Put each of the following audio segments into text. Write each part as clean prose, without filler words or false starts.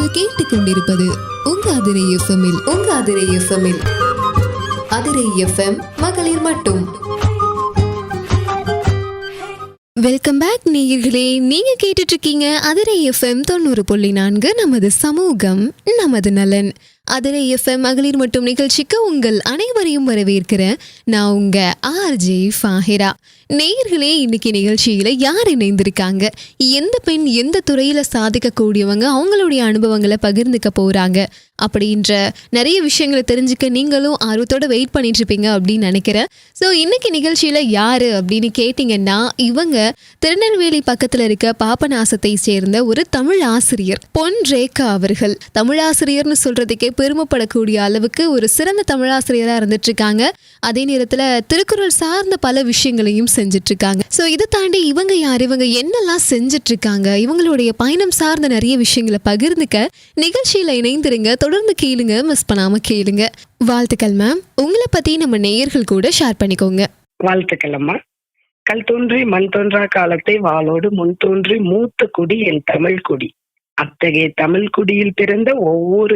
நீங்கள் கேட்டுக்கொண்டிருப்பது உங்க அதிரை எஃப்எம்மில் அதிரை எஃப்எம் மகளிர் மட்டும். வெல்கம் பேக் நேயர்களே, நீங்க கேட்டுட்டு இருக்கீங்க அதிரை எஃப்எம் 90.4. நமது சமூகம் நமது நலன். அதிரை எஃப்எம் மகளிர் மட்டும் நிகழ்ச்சிக்கு உங்கள் அனைவரையும் வரவேற்கிறேன். நான் உங்க ஆர்ஜே ஃபாஹிரா. நேயர்களே, இன்னைக்கு நிகழ்ச்சியில யார் இணைந்திருக்காங்க, எந்த பெண் எந்த துறையில சாதிக்கக்கூடியவங்க, அவங்களுடைய அனுபவங்களை பகிர்ந்துக்க போறாங்க அப்படின்ற நிறைய விஷயங்களை தெரிஞ்சுக்க நீங்களும் ஆர்வத்தோட வெயிட் பண்ணிட்டு இருப்பீங்க அப்படின்னு நினைக்கிறேன். ஸோ இன்னைக்கு நிகழ்ச்சியில யாரு அப்படின்னு கேட்டீங்கன்னா, இவங்க திருநெல்வேலி பக்கத்துல இருக்க பாபநாசத்தை சேர்ந்த ஒரு தமிழ் ஆசிரியர் பொன் ரேகா அவர்கள். தமிழ் ஆசிரியர்னு சொல்றதுக்கே பெருமைப்படக்கூடிய அளவுக்கு ஒரு சிறந்த தமிழாசிரியரா இருந்துட்டு இருக்காங்க. அதே நேரத்துல திருக்குறள் சார்ந்த பல விஷயங்களையும் செஞ்சுட்டு இருக்காங்க. ஸோ இதை தாண்டி இவங்க யார், இவங்க என்னெல்லாம் செஞ்சுட்டு இருக்காங்க, இவங்களுடைய பயணம் சார்ந்த நிறைய விஷயங்களை பகிர்ந்துக்க நிகழ்ச்சியில இணைந்திருங்க. தொடர்ந்து கேளுங்க, மிஸ் பண்ணாம கேளுங்க. வாழ்த்துக்கள் மேம். உங்களை பத்தி நம்ம நேயர்கள் கூட ஷேர் பண்ணிக்கோங்க. வாழ்த்துக்கள் அம்மா. கல் தோன்றி மண் தோன்றா காலத்தை வாளோடு முன் தோன்றி மூத்த குடி என் தமிழ் குடி. அத்தகைய தமிழ் குடியில் பிறந்த ஒவ்வொரு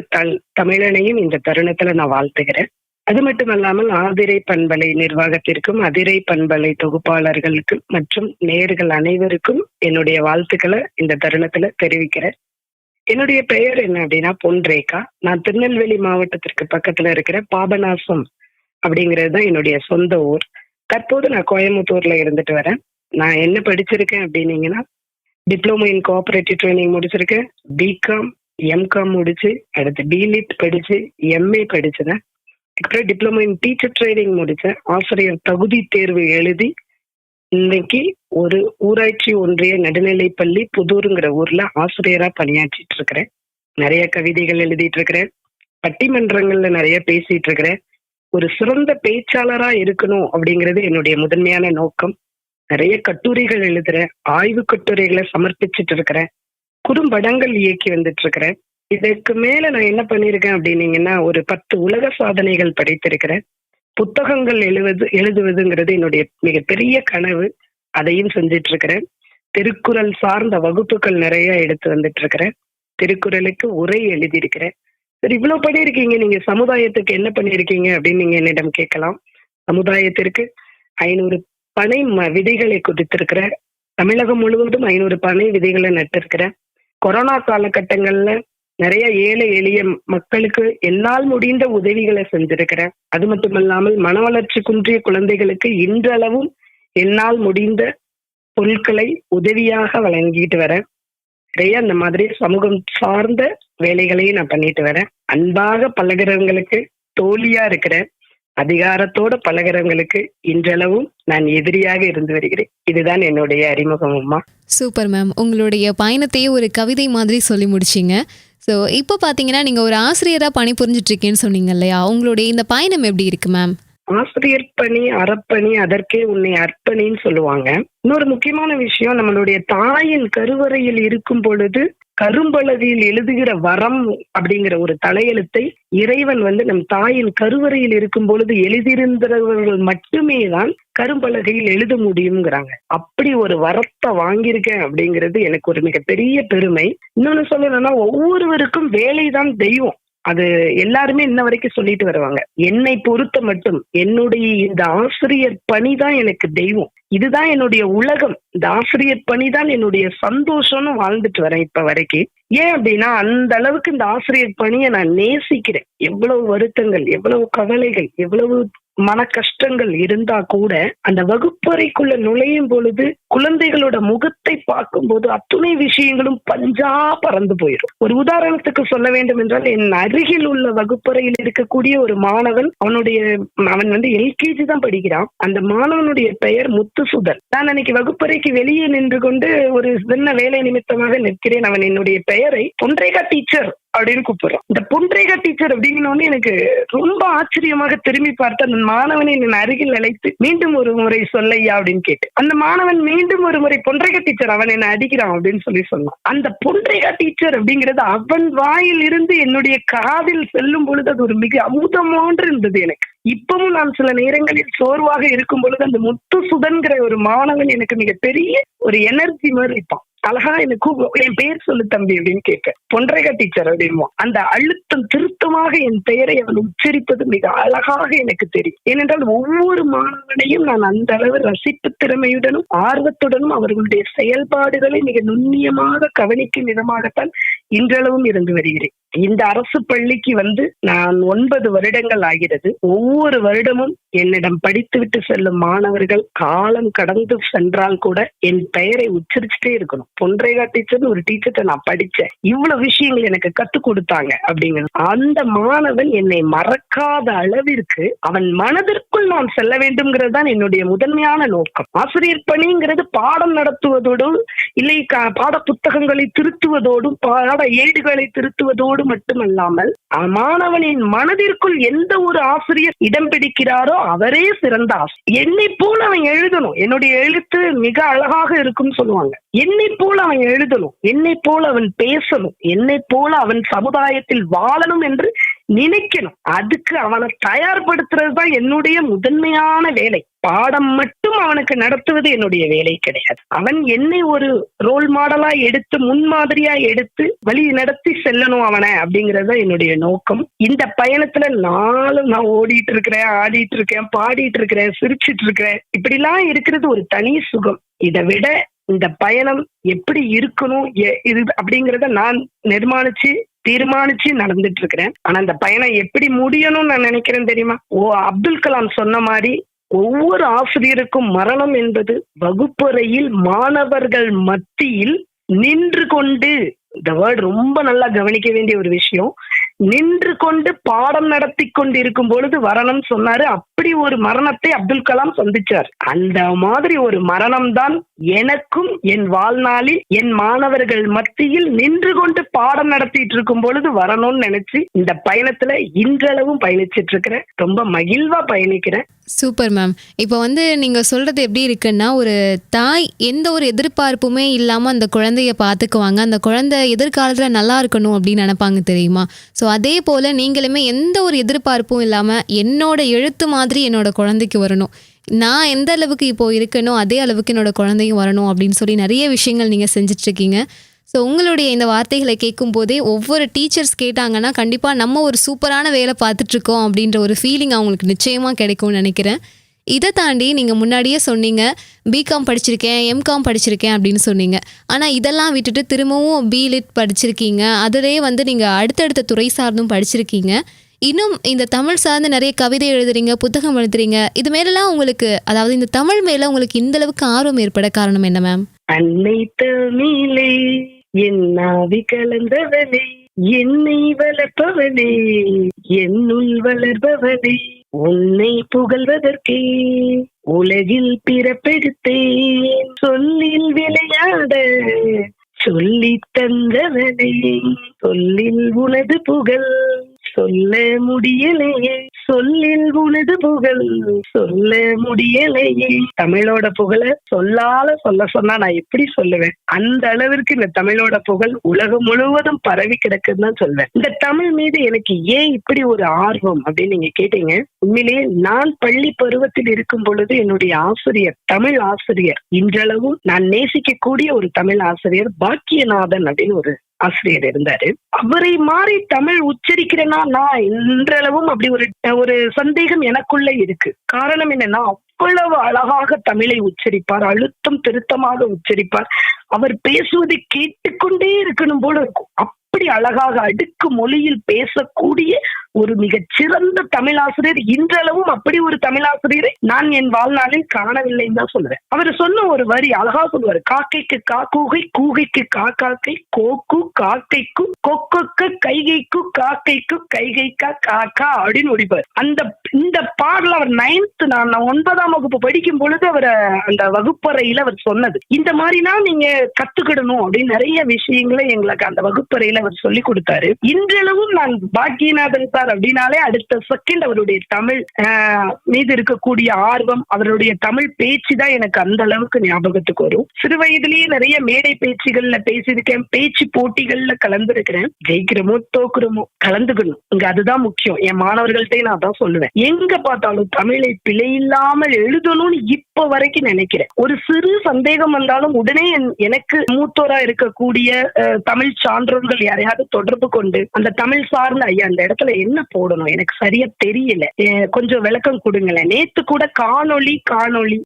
தமிழனையும் இந்த தருணத்துல நான் வாழ்த்துகிறேன். அது மட்டுமல்லாமல் அதிரை பண்பலை நிர்வாகத்திற்கும் அதிரை பண்பலை தொகுப்பாளர்களுக்கும் மற்றும் நேயர்கள் அனைவருக்கும் என்னுடைய வாழ்த்துக்களை இந்த தருணத்துல தெரிவிக்கிறேன். என்னுடைய பெயர் என்ன அப்படின்னா பொன் ரேகா. நான் திருநெல்வேலி மாவட்டத்திற்கு பக்கத்துல இருக்கிற பாபநாசம் அப்படிங்கிறது தான் என்னுடைய சொந்த ஊர். தற்போது நான் கோயம்புத்தூர்ல இருந்துட்டு வரேன். நான் என்ன படிச்சிருக்கேன் அப்படின்னீங்கன்னா, டிப்ளமோ இன் கோஆபரேட்டிவ் ட்ரைனிங் முடிச்சிருக்கேன். பிகாம் எம்காம் முடிச்சு, அடுத்து பிலிட் படிச்சு எம்ஏ படிச்சுதேன். அதுக்கப்புறம் டிப்ளமோ இன் டீச்சர் ட்ரைனிங் முடிச்சேன். ஆசிரியர் தகுதி தேர்வு எழுதி இன்னைக்கு ஒரு ஊராட்சி ஒன்றிய நடுநிலைப்பள்ளி புதூருங்கிற ஊர்ல ஆசிரியரா பணியாற்றிட்டு இருக்கிறேன். நிறைய கவிதைகள் எழுதிட்டு இருக்கிறேன். பட்டிமன்றங்கள்ல நிறைய பேசிட்டு இருக்கிறேன். ஒரு சிறந்த பேச்சாளரா இருக்கணும் அப்படிங்கிறது என்னுடைய முதன்மையான நோக்கம். நிறைய கட்டுரைகள் எழுதுறேன், ஆய்வு கட்டுரைகளை சமர்ப்பிச்சுட்டு இருக்கிறேன், குறும்படங்கள் இயக்கி வந்துட்டு இருக்கிறேன். இதற்கு மேல நான் என்ன பண்ணிருக்கேன் அப்படின்னீங்கன்னா, ஒரு 10 உலக சாதனைகள் படைத்திருக்கிறேன். புத்தகங்கள் எழுதுவதுங்கிறது என்னுடைய மிகப்பெரிய கனவு. அதையும் செஞ்சிட்டு இருக்கிறேன். திருக்குறள் சார்ந்த வகுப்புகள் நிறைய எடுத்து வந்துட்டு இருக்கிறேன். திருக்குறளுக்கு உரை எழுதியிருக்கிறேன். சரி, இவ்வளவு பண்ணியிருக்கீங்க, நீங்க சமுதாயத்துக்கு என்ன பண்ணியிருக்கீங்க அப்படின்னு நீங்க என்னிடம் கேட்கலாம். சமுதாயத்திற்கு 500 பனை விதைகளை கொடுத்திருக்கிறேன். தமிழகம் முழுவதும் 500 பனை விதைகளை நட்டிருக்கிறேன். கொரோனா காலகட்டங்கள்ல நிறைய ஏழை எளிய மக்களுக்கு என்னால் முடிந்த உதவிகளை செஞ்சிருக்கிறேன். அது மட்டுமல்லாமல் மன வளர்ச்சி குன்றிய குழந்தைகளுக்கு இன்றளவும் என்னால் முடிந்த பொருட்களை உதவியாக வழங்கிட்டு வரேன். நிறைய அந்த மாதிரி சமூகம் சார்ந்த வேலைகளையும் நான் பண்ணிட்டு வரேன். அன்பாக பழகிறவங்களுக்கு தோழியா இருக்கிறேன். அதிகாரத்தோட பழகிறவங்களுக்கு இன்றளவும் நான் எதிரியாக இருந்து வருகிறேன். இதுதான் என்னுடைய அறிமுகம் அம்மா. Super ma'am. உங்களுடைய பயணத்தையே ஒரு கவிதை மாதிரி சொல்லி முடிச்சிங்க. ஸோ இப்போ பார்த்தீங்கன்னா, நீங்கள் ஒரு ஆசிரியராக பணிபுரிஞ்சிட்டு இருக்கேன்னு சொன்னீங்க இல்லையா, உங்களுடைய இந்த பயணம் எப்படி இருக்கு மேம்? ஆசிரியர் பணி, அறப்பணி, அதற்கே உன்னை அர்ப்பணின்னு சொல்லுவாங்க. இன்னொரு முக்கியமான விஷயம், நம்மளுடைய தாயின் கருவறையில் இருக்கும் பொழுது கரும்பலகையில் எழுதுகிற வரம் அப்படிங்கிற ஒரு தலையெழுத்தை இறைவன் நம் தாயின் கருவறையில் இருக்கும் பொழுது எழுதியிருந்தவர்கள் மட்டுமே தான் கரும்பலகையில் எழுத முடியுங்கிறாங்க. அப்படி ஒரு வரத்தை வாங்கியிருக்கேன் அப்படிங்கிறது எனக்கு ஒரு மிகப்பெரிய பெருமை. இன்னொன்னு சொல்லணும்னா, ஒவ்வொருவருக்கும் வேலைதான் தெய்வம். அது எல்லாருமே இன்ன வரைக்கும் சொல்லிட்டு வருவாங்க. என்னை பொறுத்த மட்டும் என்னுடைய இந்த ஆசிரியர் பணிதான் எனக்கு தெய்வம். இதுதான் என்னுடைய உலகம். இந்த ஆசிரியர் பணிதான் என்னுடைய சந்தோஷம்னு வாழ்ந்துட்டு வரேன் இப்ப வரைக்கும். ஏன் அப்படின்னா, அந்த அளவுக்கு இந்த ஆசிரியர் பணியை நான் நேசிக்கிறேன். எவ்வளவு வருத்தங்கள், எவ்வளவு கவலைகள், எவ்வளவு மன கஷ்டங்கள் இருந்தா கூட அந்த வகுப்பறைக்குள்ள நுழையும் பொழுது குழந்தைகளோட முகத்தை பார்க்கும் போது அத்துணை விஷயங்களும் பஞ்சா பறந்து போயிடும். ஒரு உதாரணத்துக்கு சொல்ல வேண்டும் என்றால், என் அருகில் உள்ள வகுப்பறையில் இருக்கக்கூடிய ஒரு மாணவன், அவன் எல்கேஜி தான் படிக்கிறான். அந்த மாணவனுடைய பெயர் முத்துசுதன். நான் அன்னைக்கு வகுப்பறைக்கு வெளியே நின்று கொண்டு ஒரு சின்ன வேலை நிமித்தமாக நிற்கிறேன். அவன் என்னுடைய பெயரை பொன்ரேகா டீச்சர் அப்படின்னு கூப்பிடுறான். இந்த பொன்ரேகா டீச்சர் அப்படிங்கன்னு எனக்கு ரொம்ப ஆச்சரியமாக திரும்பி பார்த்து அந்த மாணவனை என் அருகில் அழைத்து மீண்டும் ஒரு முறை சொல்லையா அப்படின்னு கேட்டு, அந்த மாணவன் மீண்டும் ஒரு முறை பொன்ரேகா டீச்சர், அவன் என்ன அடிக்கிறான் அப்படின்னு சொன்னான். அந்த பொன்ரேகா டீச்சர் அப்படிங்கிறது அவன் வாயில் இருந்து என்னுடைய காதில் செல்லும் பொழுது அது ஒரு மிக அமுதமான்று இருந்தது எனக்கு. இப்பவும் நான் சில நேரங்களில் சோர்வாக இருக்கும் பொழுது அந்த முத்துசுதன்கிற ஒரு மாணவன் எனக்கு மிகப்பெரிய ஒரு எனர்ஜி மாதிரி இருப்பான். அழகா எனக்கு என் பேர் சொல்லு தம்பி அப்படின்னு கேட்க, பொன்ரேகா டீச்சர் அப்படின்வா. அந்த அழுத்தம் திருத்தமாக என் பெயரை அவன் உச்சரிப்பது மிக அழகாக எனக்கு தெரியும். ஏனென்றால் ஒவ்வொரு மாணவனையும் நான் அந்த அளவு ரசிப்பு திறமையுடனும் ஆர்வத்துடனும் அவர்களுடைய செயல்பாடுகளை மிக நுண்ணியமாக கவனிக்கும் விதமாகத்தான் இன்றளவும் இருந்து வருகிறேன். இந்த அரசு பள்ளிக்கு நான் 9 வருடங்கள் ஆகிறது. ஒவ்வொரு வருடமும் என்னிடம் படித்துவிட்டு செல்லும் மாணவர்கள் காலம் கடந்து சென்றால் கூட என் பெயரை உச்சரிச்சுட்டே இருக்கணும். பொன்ரேகா டீச்சர்னு ஒரு டீச்சர்ட்ட நான் படிச்சேன், இவ்வளவு விஷயங்கள் எனக்கு கத்துக் கொடுத்தாங்க அப்படிங்கிறது. அந்த மாணவன் என்னை மறக்காத அளவிற்கு அவன் மனதிற்குள் நான் செல்ல வேண்டும்ங்கிறது தான் என்னுடைய முதன்மையான நோக்கம். ஆசிரியர் பணிங்கிறது பாடம் நடத்துவதோடும் இல்லை பாட புத்தகங்களை திருத்துவதோடும் பாட ஏடுகளை திருத்துவதோடு மட்டுமல்லாமல் மாணவனின் மனதிற்குள் எந்த ஒரு ஆசிரியர் இடம் பிடிக்கிறாரோ அவரே சிறந்த ஆசிரியர். என்னை போல அவன் எழுதணும், என்னுடைய எழுத்து மிக அழகாக இருக்கும் சொல்லுவாங்க. என்னை போல அவன் எழுதணும், என்னை போல அவன் பேசணும், என்னை போல அவன் சமுதாயத்தில் வாழணும் என்று நினைக்கணும். அதுக்கு அவனை தயார்படுத்துறது தான் என்னுடைய முதன்மையான வேலை. பாடம் மட்டும் அவனுக்கு நடத்துவது என்னுடைய வேலை கிடையாது. அவன் என்னை ஒரு ரோல் மாடலா எடுத்து முன்மாதிரியா எடுத்து வழி நடத்தி செல்லணும் அவனை அப்படிங்கறது என்னுடைய நோக்கம். இந்த பயணத்துல நான் ஓடிட்டு இருக்கிறேன், ஆடிட்டு இருக்கேன், பாடிட்டு இருக்கிறேன், சிரிச்சிட்டு இருக்கிறேன். இப்படிலாம் இருக்கிறது ஒரு தனி சுகம். இதை விட இந்த பயணம் எப்படி இருக்கணும் இது அப்படிங்கறத நான் தீர்மானிச்சு நடந்துட்டு இருக்கிறேன். ஆனா இந்த பயணம் எப்படி முடியணும்னு நான் நினைக்கிறேன் தெரியுமா? அப்துல் கலாம் சொன்ன மாதிரி ஒவ்வொரு ஆசிரியருக்கும் மரணம் என்பது வகுப்பறையில் மாணவர்கள் மத்தியில் நின்று கொண்டு, இந்த வேர்டு ரொம்ப நல்லா கவனிக்க வேண்டிய ஒரு விஷயம், நின்று கொண்டு பாடம் நடத்தி கொண்டு இருக்கும் பொழுது மரணம் சொன்னாரு. அப்படி ஒரு மரணத்தை அப்துல் கலாம் சந்திச்சார். அந்த மாதிரி ஒரு மரணம் தான் எனக்கும் என் வாழ்நாளில் என் மாணவர்கள் மத்தியில் நின்று கொண்டு பாடம் நடத்திட்டு இருக்கும் பொழுது வரணும்னு நினைச்சு இந்த பயணத்துல இன்றளவும் பயணிச்சிட்டு இருக்கிறேன். ரொம்ப மகிழ்வா பயணிக்கிறேன். Super ma'am. இப்போ நீங்க சொல்றது எப்படி இருக்குன்னா, ஒரு தாய் எந்த ஒரு எதிர்பார்ப்புமே இல்லாம அந்த குழந்தைய பார்த்துக்குவாங்க. அந்த குழந்தை எதிர்காலத்துல நல்லா இருக்கணும் அப்படின்னு நினைப்பாங்க தெரியுமா? ஸோ அதே போல நீங்களுமே எந்த ஒரு எதிர்பார்ப்பும் இல்லாம என்னோட எழுத்து மாதிரி என்னோட குழந்தைக்கு வரணும், நான் எந்த அளவுக்கு இப்போ இருக்கணும் அதே அளவுக்கு என்னோட குழந்தையும் வரணும் அப்படின்னு சொல்லி நிறைய விஷயங்கள் நீங்க செஞ்சுட்டு இருக்கீங்க. ஸோ உங்களுடைய இந்த வார்த்தைகளை கேட்கும் போதே ஒவ்வொரு டீச்சர்ஸ் கேட்டாங்கன்னா கண்டிப்பாக நம்ம ஒரு சூப்பரான வேலை பார்த்துட்ருக்கோம் அப்படின்ற ஒரு ஃபீலிங் அவங்களுக்கு நிச்சயமாக கிடைக்கும்னு நினைக்கிறேன். இதை தாண்டி நீங்கள் முன்னாடியே சொன்னீங்க பிகாம் படிச்சிருக்கேன், எம்காம் படிச்சிருக்கேன் அப்படின்னு சொன்னீங்க. ஆனால் இதெல்லாம் விட்டுட்டு திரும்பவும் பிலிட் படிச்சிருக்கீங்க. அதிலே நீங்கள் அடுத்தடுத்த துறை சார்ந்தும் படிச்சிருக்கீங்க. இன்னும் இந்த தமிழ் சார்ந்து நிறைய கவிதை எழுதுறீங்க, புத்தகம் எழுதுறீங்க. இது மேலெல்லாம் உங்களுக்கு, அதாவது இந்த தமிழ் மேலே உங்களுக்கு இந்த அளவுக்கு ஆர்வம் ஏற்பட காரணம் என்ன மேம்? அன்னை தமிழே என் நாவி கலந்தவனே, என்னை வளர்ப்பவனே, என்னுள் வளர்பவனே, உன்னை புகழ்வதற்கே உலகில் பிறப்பெடுத்தேன், சொல்லில் விளையாட சொல்லி தந்தவனே, சொல்லில் உனது புகழ் சொல்ல முடியலையே, சொல்லில் உனது புகழ் சொல்ல முடியலையே. தமிழோட புகழ சொல்ல சொன்னா நான் எப்படி சொல்லுவேன்? அந்த அளவிற்கு இந்த தமிழோட புகழ் உலகம் முழுவதும் பரவி கிடக்குன்னு தான் சொல்வேன். இந்த தமிழ் மீது எனக்கு ஏன் இப்படி ஒரு ஆர்வம் அப்படின்னு நீங்க கேட்டீங்க. உண்மையிலேயே நான் பள்ளி பருவத்தில் இருக்கும் பொழுது என்னுடைய ஆசிரியர், தமிழ் ஆசிரியர், இன்றளவும் நான் நேசிக்கக்கூடிய ஒரு தமிழ் ஆசிரியர் பாக்கியநாதன் அப்படின்னு ஒரு ஆசிரியர் இருந்தாரு. அவரை மாறி தமிழ் உச்சரிக்கிறேன்னா நான் இன்றளவும் அப்படி ஒரு சந்தேகம் எனக்குள்ள இருக்கு. காரணம் என்னன்னா, அவ்வளவு அழகாக தமிழை உச்சரிப்பார், அழுத்தம் திருத்தமாக உச்சரிப்பார். அவர் பேசுவதை கேட்டுக்கொண்டே இருக்கணும் போல இருக்கும். அப்படி அழகாக அடுக்கு மொழியில் பேசக்கூடிய ஒரு மிகச்சிறந்த தமிழாசிரியர். இன்றளவும் அப்படி ஒரு தமிழாசிரியரை நான் என் வாழ்நாளில் காணவில்லைன்னு தான் சொல்லுவேன். அவர் சொன்ன ஒரு வரி அழகா சொல்லுவாரு. காக்கைக்கு காக்கூகை, கூகைக்கு காக்காக்கை, கோக்கு காக்கைக்கு கொக்கொக்க, கைகைக்கு காக்கைக்கு கைகைக்கா காக்கா அப்படின்னு ஒடிப்பார். இந்த பாடல அவர் 9th நான் 9ஆம் வகுப்பு படிக்கும் பொழுது அவர் அந்த வகுப்பறையில அவர் சொன்னது. இந்த மாதிரினா நீங்க கத்துக்கிடணும் அப்படின்னு நிறைய விஷயங்களை எங்களுக்கு அந்த வகுப்பறையில அவர் சொல்லி கொடுத்தாரு. இன்றளவும் நான் பாக்கியநாதன் சார் அப்படின்னாலே அடுத்த செகண்ட் அவருடைய தமிழ் மீது இருக்கக்கூடிய ஆர்வம், அவருடைய தமிழ் பேச்சு தான் எனக்கு அந்த அளவுக்கு ஞாபகத்துக்கு வரும். சிறு வயதிலேயே நிறைய மேடை பேச்சுகள்ல பேசியிருக்கேன், பேச்சு போட்டிகள்ல கலந்துருக்கிறேன். ஜெயிக்கிறோமோ தோக்குறோமோ கலந்துக்கணும், இங்க அதுதான் முக்கியம். என் மாணவர்கள்ட்டே நான் அதான் சொல்லுவேன், எங்க பார்த்தாலும் தமிழை பிழை இல்லாமல் எழுதணும்னு இப்ப வரைக்கும் நினைக்கிறேன். ஒரு சிறு சந்தேகம் வந்தாலும் உடனே எனக்கு மூத்தோரா இருக்கக்கூடிய தமிழ் சான்றோர்கள் யாரையாவது தொடர்பு கொண்டு அந்த தமிழ் சார்ந்த ஐயா அந்த இடத்துல என்ன போடணும் எனக்கு சரியா தெரியல, கொஞ்சம் விளக்கம் கொடுங்களேன். நேத்து கூட காணொளி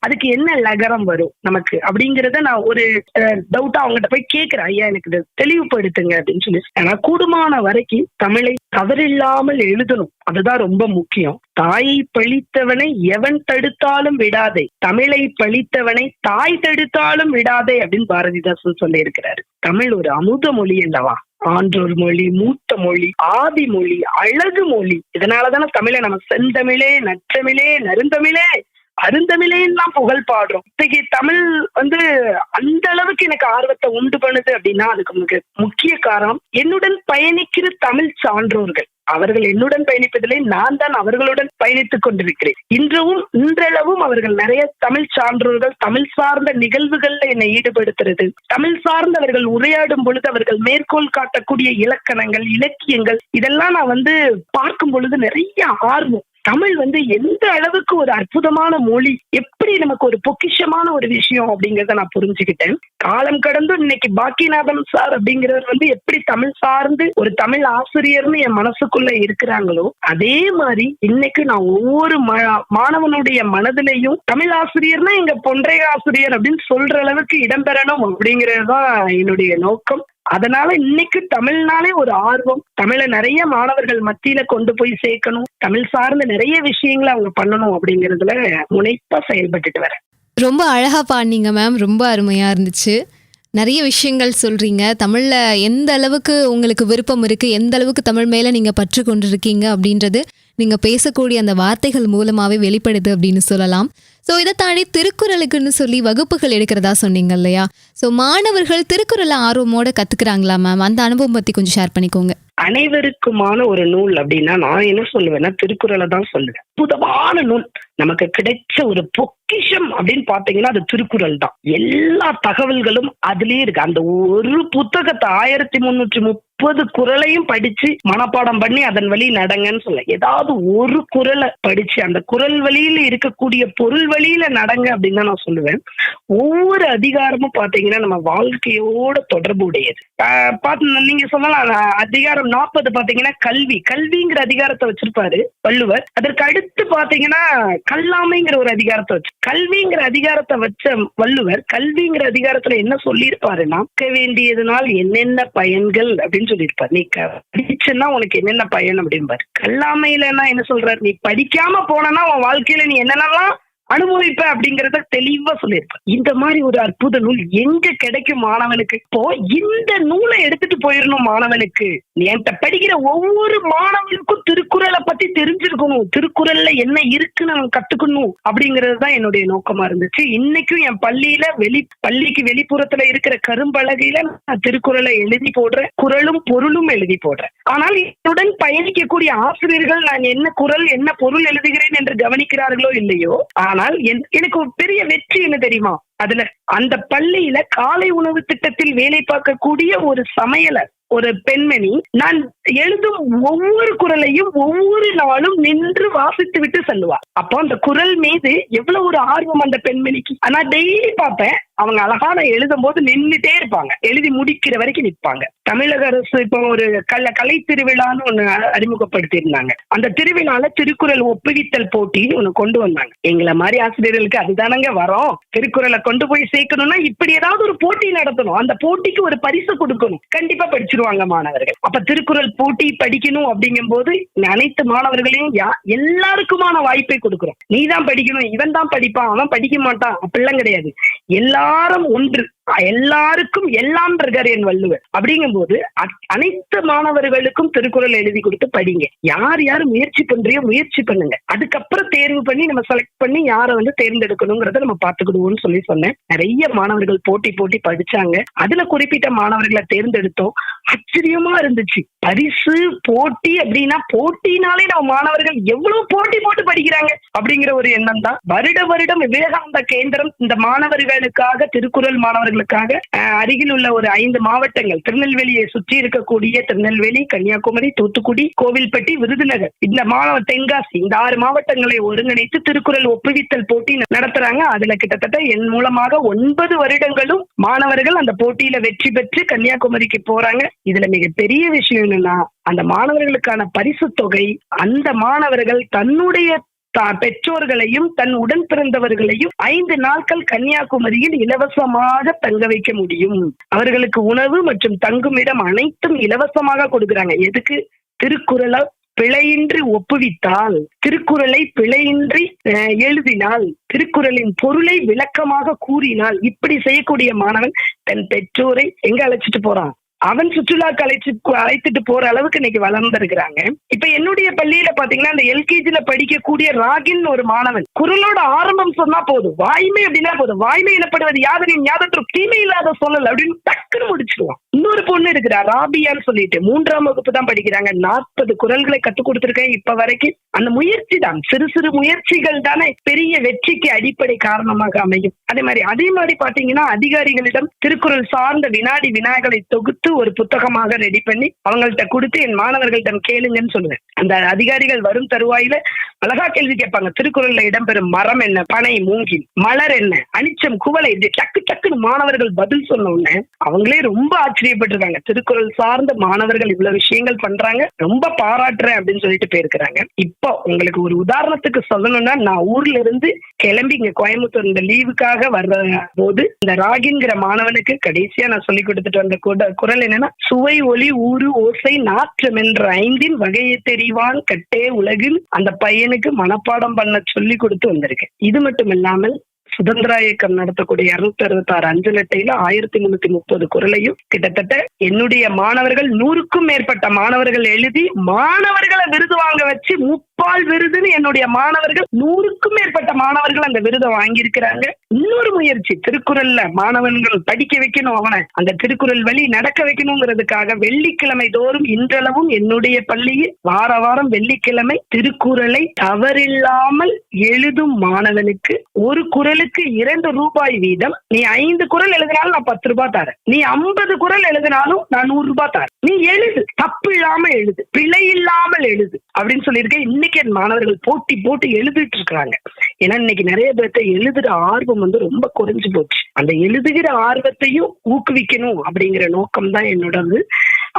அதுக்கு என்ன லகரம் வரும் நமக்கு அப்படிங்கறத நான் ஒரு டவுட்டா அவங்ககிட்ட போய் கேட்கிறேன், ஐயா எனக்கு இதை தெளிவுபடுத்துங்க அப்படின்னு சொல்லி. ஆனா கூடுமான வரைக்கும் தமிழை தவறில்லாமல் எழுதணும், அதுதான் ரொம்ப முக்கியம். தாயை பழித்தவனை எவன் தடுத்தாலும் விடாதே, தமிழை பழித்தவனை தாய் தடுத்தாலும் விடாதே அப்படின்னு பாரதிதாசன் சொல்லி இருக்கிறாரு. தமிழ் ஒரு அமுத மொழி அல்லவா, ஆன்றோர் மொழி, மூத்த மொழி, ஆதி மொழி, அழகு மொழி. இதனாலதானே தமிழை நம்ம செந்தமிழே, நற்றமிழே, நறுந்தமிழே, அருந்தமிழேன்னு புகழ் பாடுறோம். இன்றைக்கு தமிழ் அந்த அளவுக்கு எனக்கு ஆர்வத்தை உண்டு பண்ணுது அப்படின்னா அதுக்கு முக்கிய காரணம் என்னுடன் பயணிக்கிற தமிழ் சான்றோர்கள். அவர்கள் என்னுடன் பயணிப்பதிலே நான் தான் அவர்களுடன் பயணித்துக் கொண்டிருக்கிறேன். இன்றளவும் அவர்கள் நிறைய தமிழ் சான்றோர்கள் தமிழ் சார்ந்த நிகழ்வுகள்ல என்னை ஈடுபடுத்துறது, தமிழ் சார்ந்து அவர்கள் உரையாடும் பொழுது அவர்கள் மேற்கோள் காட்டக்கூடிய இலக்கணங்கள், இலக்கியங்கள் இதெல்லாம் நான் பார்க்கும் பொழுது நிறைய ஆர்வம். தமிழ் எந்த அளவுக்கு ஒரு அற்புதமான மொழி, எப்படி நமக்கு ஒரு பொக்கிஷமான ஒரு விஷயம் அப்படிங்கறத நான் புரிஞ்சுக்கிட்டேன். காலம் கடந்து இன்னைக்கு பாக்கியநாதன் சார் அப்படிங்கிறவர் எப்படி தமிழ் சார்ந்து ஒரு தமிழ் ஆசிரியர்னு என் மனசுக்குள்ள இருக்கிறாங்களோ அதே மாதிரி இன்னைக்கு நான் ஒவ்வொரு மாணவனுடைய மனதிலையும் தமிழ் ஆசிரியர்னா எங்க பொன்றை ஆசிரியர் அப்படின்னு சொல்ற அளவுக்கு இடம்பெறணும் அப்படிங்கறதுதான் என்னுடைய நோக்கம். அதனால இன்னைக்கு தமிழ்னாலே ஒரு ஆர்வம், தமிழை நிறைய மாணவர்கள் மத்தியில கொண்டு போய் சேர்க்கணும், தமிழ் சார்ந்த நிறைய விஷயங்களை அவங்க பண்ணணும் அப்படிங்கறதுல முனைப்பா செயல்பட்டுட்டு வரேன். ரொம்ப அழகா பாடினீங்க மேம், ரொம்ப அருமையா இருந்துச்சு. நிறைய விஷயங்கள் சொல்றீங்க. தமிழ்ல எந்த அளவுக்கு உங்களுக்கு விருப்பம் இருக்கு, எந்த அளவுக்கு தமிழ் மேல நீங்க பற்று கொண்டிருக்கீங்க அப்படின்றது நீங்க பேசக்கூடிய அந்த வார்த்தைகள் மூலமாவே வெளிப்படுது அப்படின்னு சொல்லலாம். ஸோ இதை தாண்டி திருக்குறளுக்குன்னு சொல்லி வகுப்புகள் எடுக்கிறதா சொன்னீங்க இல்லையா? ஸோ மாணவர்கள் திருக்குறளை ஆர்வமோட கத்துக்கிறாங்களா மேம்? அந்த அனுபவம் பத்தி கொஞ்சம் ஷேர் பண்ணிக்கோங்க. அனைவருக்குமான ஒரு நூல் அப்படின்னா நான் என்ன சொல்லுவேன்னா திருக்குறளை தான் சொல்லுவேன். அற்புதமான நூல், நமக்கு கிடைச்ச ஒரு பொக்கிஷம் அப்படின்னு பாத்தீங்கன்னா அது திருக்குறள் தான். எல்லா தகவல்களும் அதுலயே இருக்கு. அந்த ஒரு புத்தகத்தை 1330 குறளையும் படிச்சு மனப்பாடம் பண்ணி அதன் வழி நடங்கன்னு சொல்ல, ஏதாவது ஒரு குறளை படிச்சு அந்த குறள் வழியில இருக்கக்கூடிய பொருள் வழியில நடங்க அப்படின்னு தான் நான் சொல்லுவேன். ஒவ்வொரு அதிகாரமும் பாத்தீங்கன்னா நம்ம வாழ்க்கையோட தொடர்பு உடையது. நீங்க சொல்லலாம் அதிகாரம் 40 பாத்தீங்கன்னா கல்விங்கிற அதிகாரத்தை வச்சிருப்பாரு வள்ளுவர். அதற்கு அடுத்து பாத்தீங்கன்னா கல்லாமைங்கிற ஒரு அதிகாரத்தை வச்சு, கல்விங்கிற அதிகாரத்தை வச்ச வள்ளுவர் கல்விங்கிற அதிகாரத்துல என்ன சொல்லியிருப்பாருன்னா, வேண்டியதுனால் என்னென்ன பயன்கள் அப்படின்னு சொல்லியிருப்பாரு. நீ படிச்சுன்னா உனக்கு என்னென்ன பயன் அப்படின்பாரு. கல்லாமையிலன்னா என்ன சொல்றாரு, நீ படிக்காம போனா உன் வாழ்க்கையில நீ என்னென்னலாம் அனுபவிப்ப அப்படிங்கறத தெளிவா சொல்லியிருப்பேன். இந்த மாதிரி ஒரு அற்புத நூல் எங்க கிடைக்கும் மாணவனுக்கு? இப்போ இந்த நூலை எடுத்துட்டு போயிடணும் மாணவனுக்கு. என்கிட்ட படிக்கிற ஒவ்வொரு மாணவனுக்கும் திருக்குறளை பத்தி தெரிஞ்சிருக்கணும், திருக்குறள்ல என்ன இருக்குன்னு அவன் கத்துக்கணும் அப்படிங்கிறது தான் என்னுடைய நோக்கமா இருந்துச்சு. இன்னைக்கும் என் பள்ளிக்கு வெளிப்புறத்துல இருக்கிற கரும்பலகையில நான் திருக்குறளை எழுதி போடுறேன், குறளும் பொருளும் எழுதி போடுறேன். ஆனால் என்னுடன் பயணிக்கக்கூடிய ஆசிரியர்கள் நான் என்ன குறள் என்ன பொருள் எழுதுகிறேன் என்று கவனிக்கிறார்களோ இல்லையோ, ஆனால் எனக்கு ஒரு பெரிய வெற்றி என்ன தெரியுமா? அதுல அந்த பள்ளியில காலை உணவு திட்டத்தில் வேலை பார்க்கக்கூடிய ஒரு சமையலர், ஒரு பெண்மணி, நான் எழுதும் ஒவ்வொரு குறளையும் ஒவ்வொரு நாளும் நின்று வாசித்து விட்டு செல்லுவா. அப்போ அந்த குறள் மீது எவ்வளவு ஒரு ஆர்வம் அந்த பெண்மணிக்கு. ஆனா டெய்லி பார்ப்பேன், அவங்க அழகா நான் எழுதும் போது நின்றுட்டே இருப்பாங்க, எழுதி முடிக்கிற வரைக்கும் நிற்பாங்க. தமிழக அரசு இப்போ ஒரு கலை திருவிழான்னு ஒண்ணு அறிமுகப்படுத்தி இருந்தாங்க. அந்த திருவிழால திருக்குறள் ஒப்புவித்தல் போட்டின்னு ஒண்ணு கொண்டு வந்தாங்க. எங்களை மாதிரி ஆசிரியர்களுக்கு அதுதானங்க வரோம், திருக்குறளை கொண்டு போய் சேர்க்கணும்னா இப்படி ஏதாவது ஒரு போட்டி நடத்தணும், அந்த போட்டிக்கு ஒரு பரிசு கொடுக்கணும், கண்டிப்பா படிச்சிருவாங்க மாணவர்கள். அப்ப திருக்குறள் போட்டி படிக்கணும் அப்படிங்கும் போது அனைத்து மாணவர்களையும் எல்லாருக்குமான வாய்ப்பை கொடுக்கிறோம். நீ தான் படிக்கணும், இவன் தான் படிப்பான், அவன் படிக்க மாட்டான் அப்படிலாம் கிடையாது. எல்லாரும் ஒன்று, எல்லாருக்கும் எல்லாம் இருக்காரு என் வள்ளுவர். அப்படிங்கும் போது அனைத்து மாணவர்களுக்கும் திருக்குறள் எழுதி கொடுத்து படிங்க. யார் முயற்சி பண்றியோ முயற்சி பண்ணுங்க, அதுக்கப்புறம் தேர்வு பண்ணி நம்ம செலக்ட் பண்ணி யாரை தேர்ந்தெடுக்கணுங்கிறத நம்ம பாத்துக்கிடுவோம்னு சொல்லி சொன்னேன். நிறைய மாணவர்கள் போட்டி படிச்சாங்க. அதுல குறிப்பிட்ட மாணவர்களை தேர்ந்தெடுத்தோம். ஆச்சரியமா இருந்துச்சு. பரிசு போட்டி அப்படின்னா, போட்டினாலே நம்ம மாணவர்கள் எவ்வளவு போட்டி போட்டு படிக்கிறாங்க அப்படிங்கிற ஒரு எண்ணம் தான். வருடம் விவேகானந்தா கேந்திரம் இந்த மாணவர்களுக்காக, திருக்குறள் மாணவர்களுக்காக அருகில் உள்ள ஒரு 5 மாவட்டங்கள், திருநெல்வேலியை சுற்றி இருக்கக்கூடிய திருநெல்வேலி, கன்னியாகுமரி, தூத்துக்குடி, கோவில்பட்டி, விருதுநகர், இந்த தென்காசி, இந்த 6 மாவட்டங்களை ஒருங்கிணைத்து திருக்குறள் ஒப்புவித்தல் போட்டி நடத்துறாங்க. அதுல கிட்டத்தட்ட என் மூலமாக 9 வருடங்களும் மாணவர்கள் அந்த போட்டியில வெற்றி பெற்று கன்னியாகுமரிக்கு போறாங்க. இதுல மிகப்பெரிய விஷயம் என்னன்னா, அந்த மாணவர்களுக்கான பரிசு தொகை, அந்த மாணவர்கள் தன்னுடைய பெற்றோர்களையும் தன் உடன் பிறந்தவர்களையும் 5 நாட்கள் கன்னியாகுமரியில் இலவசமாக தங்க வைக்க முடியும். அவர்களுக்கு உணவு மற்றும் தங்குமிடம் அனைத்தும் இலவசமாக கொடுக்குறாங்க. எதுக்கு? திருக்குறளை பிழையின்றி ஒப்புவித்தால், திருக்குறளை பிழையின்றி எழுதினால், திருக்குறளின் பொருளை விளக்கமாக கூறினால், இப்படி செய்யக்கூடிய மாணவன் தன் பெற்றோரை எங்க அழைச்சிட்டு போறான்? அவன் சுற்றுலாக்கு அழைத்துட்டு போற அளவுக்கு இன்னைக்கு வளர்ந்திருக்கிறாங்க. இப்ப என்னுடைய பள்ளியில பாத்தீங்கன்னா, அந்த எல்கேஜில படிக்கக்கூடிய ராகின் ஒரு மாணவன் குறளோட ஆரம்பம் சொன்னா போதும், வாய்மை அப்படின்னா போதும், வாய்மை எனப்படுவது யாதனின் யாதற்றும் தீமை இல்லாத சொல்லல் அப்படின்னு டக்குன்னு முடிச்சிருவான். இன்னொரு பொண்ணு இருக்கிறா, ராபியான்னு சொல்லிட்டு 3ஆம் வகுப்பு தான் படிக்கிறாங்க. 40 குறள்களை கத்துக் கொடுத்திருக்கேன் இப்ப வரைக்கும். அந்த முயற்சி தான், சிறு சிறு முயற்சிகள் தானே பெரிய வெற்றிக்கு அடிப்படை காரணமாக அமையும். அதே மாதிரி பாத்தீங்கன்னா, அதிகாரிகளிடம் திருக்குறள் சார்ந்த வினாடி வினாக்களை தொகுத்து ஒரு புத்தகமாக ரெடி பண்ணி அவங்கள்ட்ட கொடுத்து என் மாணவர்களிடம் கேளுங்கன்னு சொல்லுவேன். அந்த அதிகாரிகள் வரும் தருவாயில அழகா கேள்வி கேட்பாங்க. திருக்குறள்ல இடம்பெறும் மரம் என்ன, பனை, மூங்கில், மலர் என்ன, அனிச்சம், குவளை, இப்படி டக்குன்னு மாணவர்கள் பதில் சொன்ன உடனே அவங்களே ரொம்ப ஆச்சரியப்பட்டிருக்காங்க. திருக்குறள் சார்ந்த மாணவர்கள் இவ்வளவு விஷயங்கள் பண்றாங்க, ரொம்ப பாராட்டுறேன் அப்படின்னு சொல்லிட்டு போயிருக்கிறாங்க. இப்போ உங்களுக்கு ஒரு உதாரணத்துக்கு சொல்லணும்னா, நான் ஊர்ல இருந்து கிளம்பி இங்க கோயம்புத்தூர் இந்த லீவுக்காக வர்ற போது இந்த ராகிங்கிற மாணவனுக்கு கடைசியா நான் சொல்லி கொடுத்துட்டு வந்த குறள் என்னன்னா, சுவை, ஒளி, ஊறு, ஓசை, நாற்றம் என்ற 5 வகையை தெரிவான் கட்டே உலகில், அந்த பையனுக்கு மனப்பாடம் பண்ண சொல்லி கொடுத்து வந்திருக்கேன். இது மட்டும் இல்லாமல் சுதந்திர இயக்கம் நடத்தக்கூடிய 266 அஞ்சல் அட்டையில 1330 குறளையும் கிட்டத்தட்ட என்னுடைய மாணவர்கள் 100க்கும் மேற்பட்ட மாணவர்கள் எழுதி மாணவர்களை விருது வாங்க வச்சு, முப்பால் விருதுன்னு என்னுடைய மாணவர்கள் 100க்கும் மேற்பட்ட மாணவர்கள் அந்த விருதை வாங்கியிருக்கிறாங்க. இன்னொரு முயற்சி, திருக்குறள்ல மாணவர்கள் படிக்க வைக்கணும், அவனை அந்த திருக்குறள் வழி நடக்க வைக்கணுங்கிறதுக்காக வெள்ளிக்கிழமை தோறும் இன்றளவும் என்னுடைய பள்ளியில் வாரம் வெள்ளிக்கிழமை திருக்குறளை தவறில்லாமல் எழுதும் மாணவனுக்கு ஒரு குறளுக்கு 2 ரூபாய் வீதம். நீ 5 குறள் எழுதினாலும் நான் 10 ரூபாய் தரேன், நீ 50 குறள் எழுதினாலும் நான் 100 ரூபாய் தரேன். நீ எழுது, தப்பு இல்லாம எழுது, பிழை இல்லாமல் எழுது அப்படின்னு சொல்லியிருக்கேன். இன்னைக்கு என் மாணவர்கள் போட்டு எழுதிட்டு இருக்காங்க. ஏன்னா இன்னைக்கு நிறைய பேர்த்த எழுதுற ஆர்வம் ரொம்ப குறைஞ்சு போச்சு. அந்த எழுதுகிற ஆர்வத்தையும் ஊக்குவிக்கணும் அப்படிங்கிற நோக்கம் தான் என்னோடது.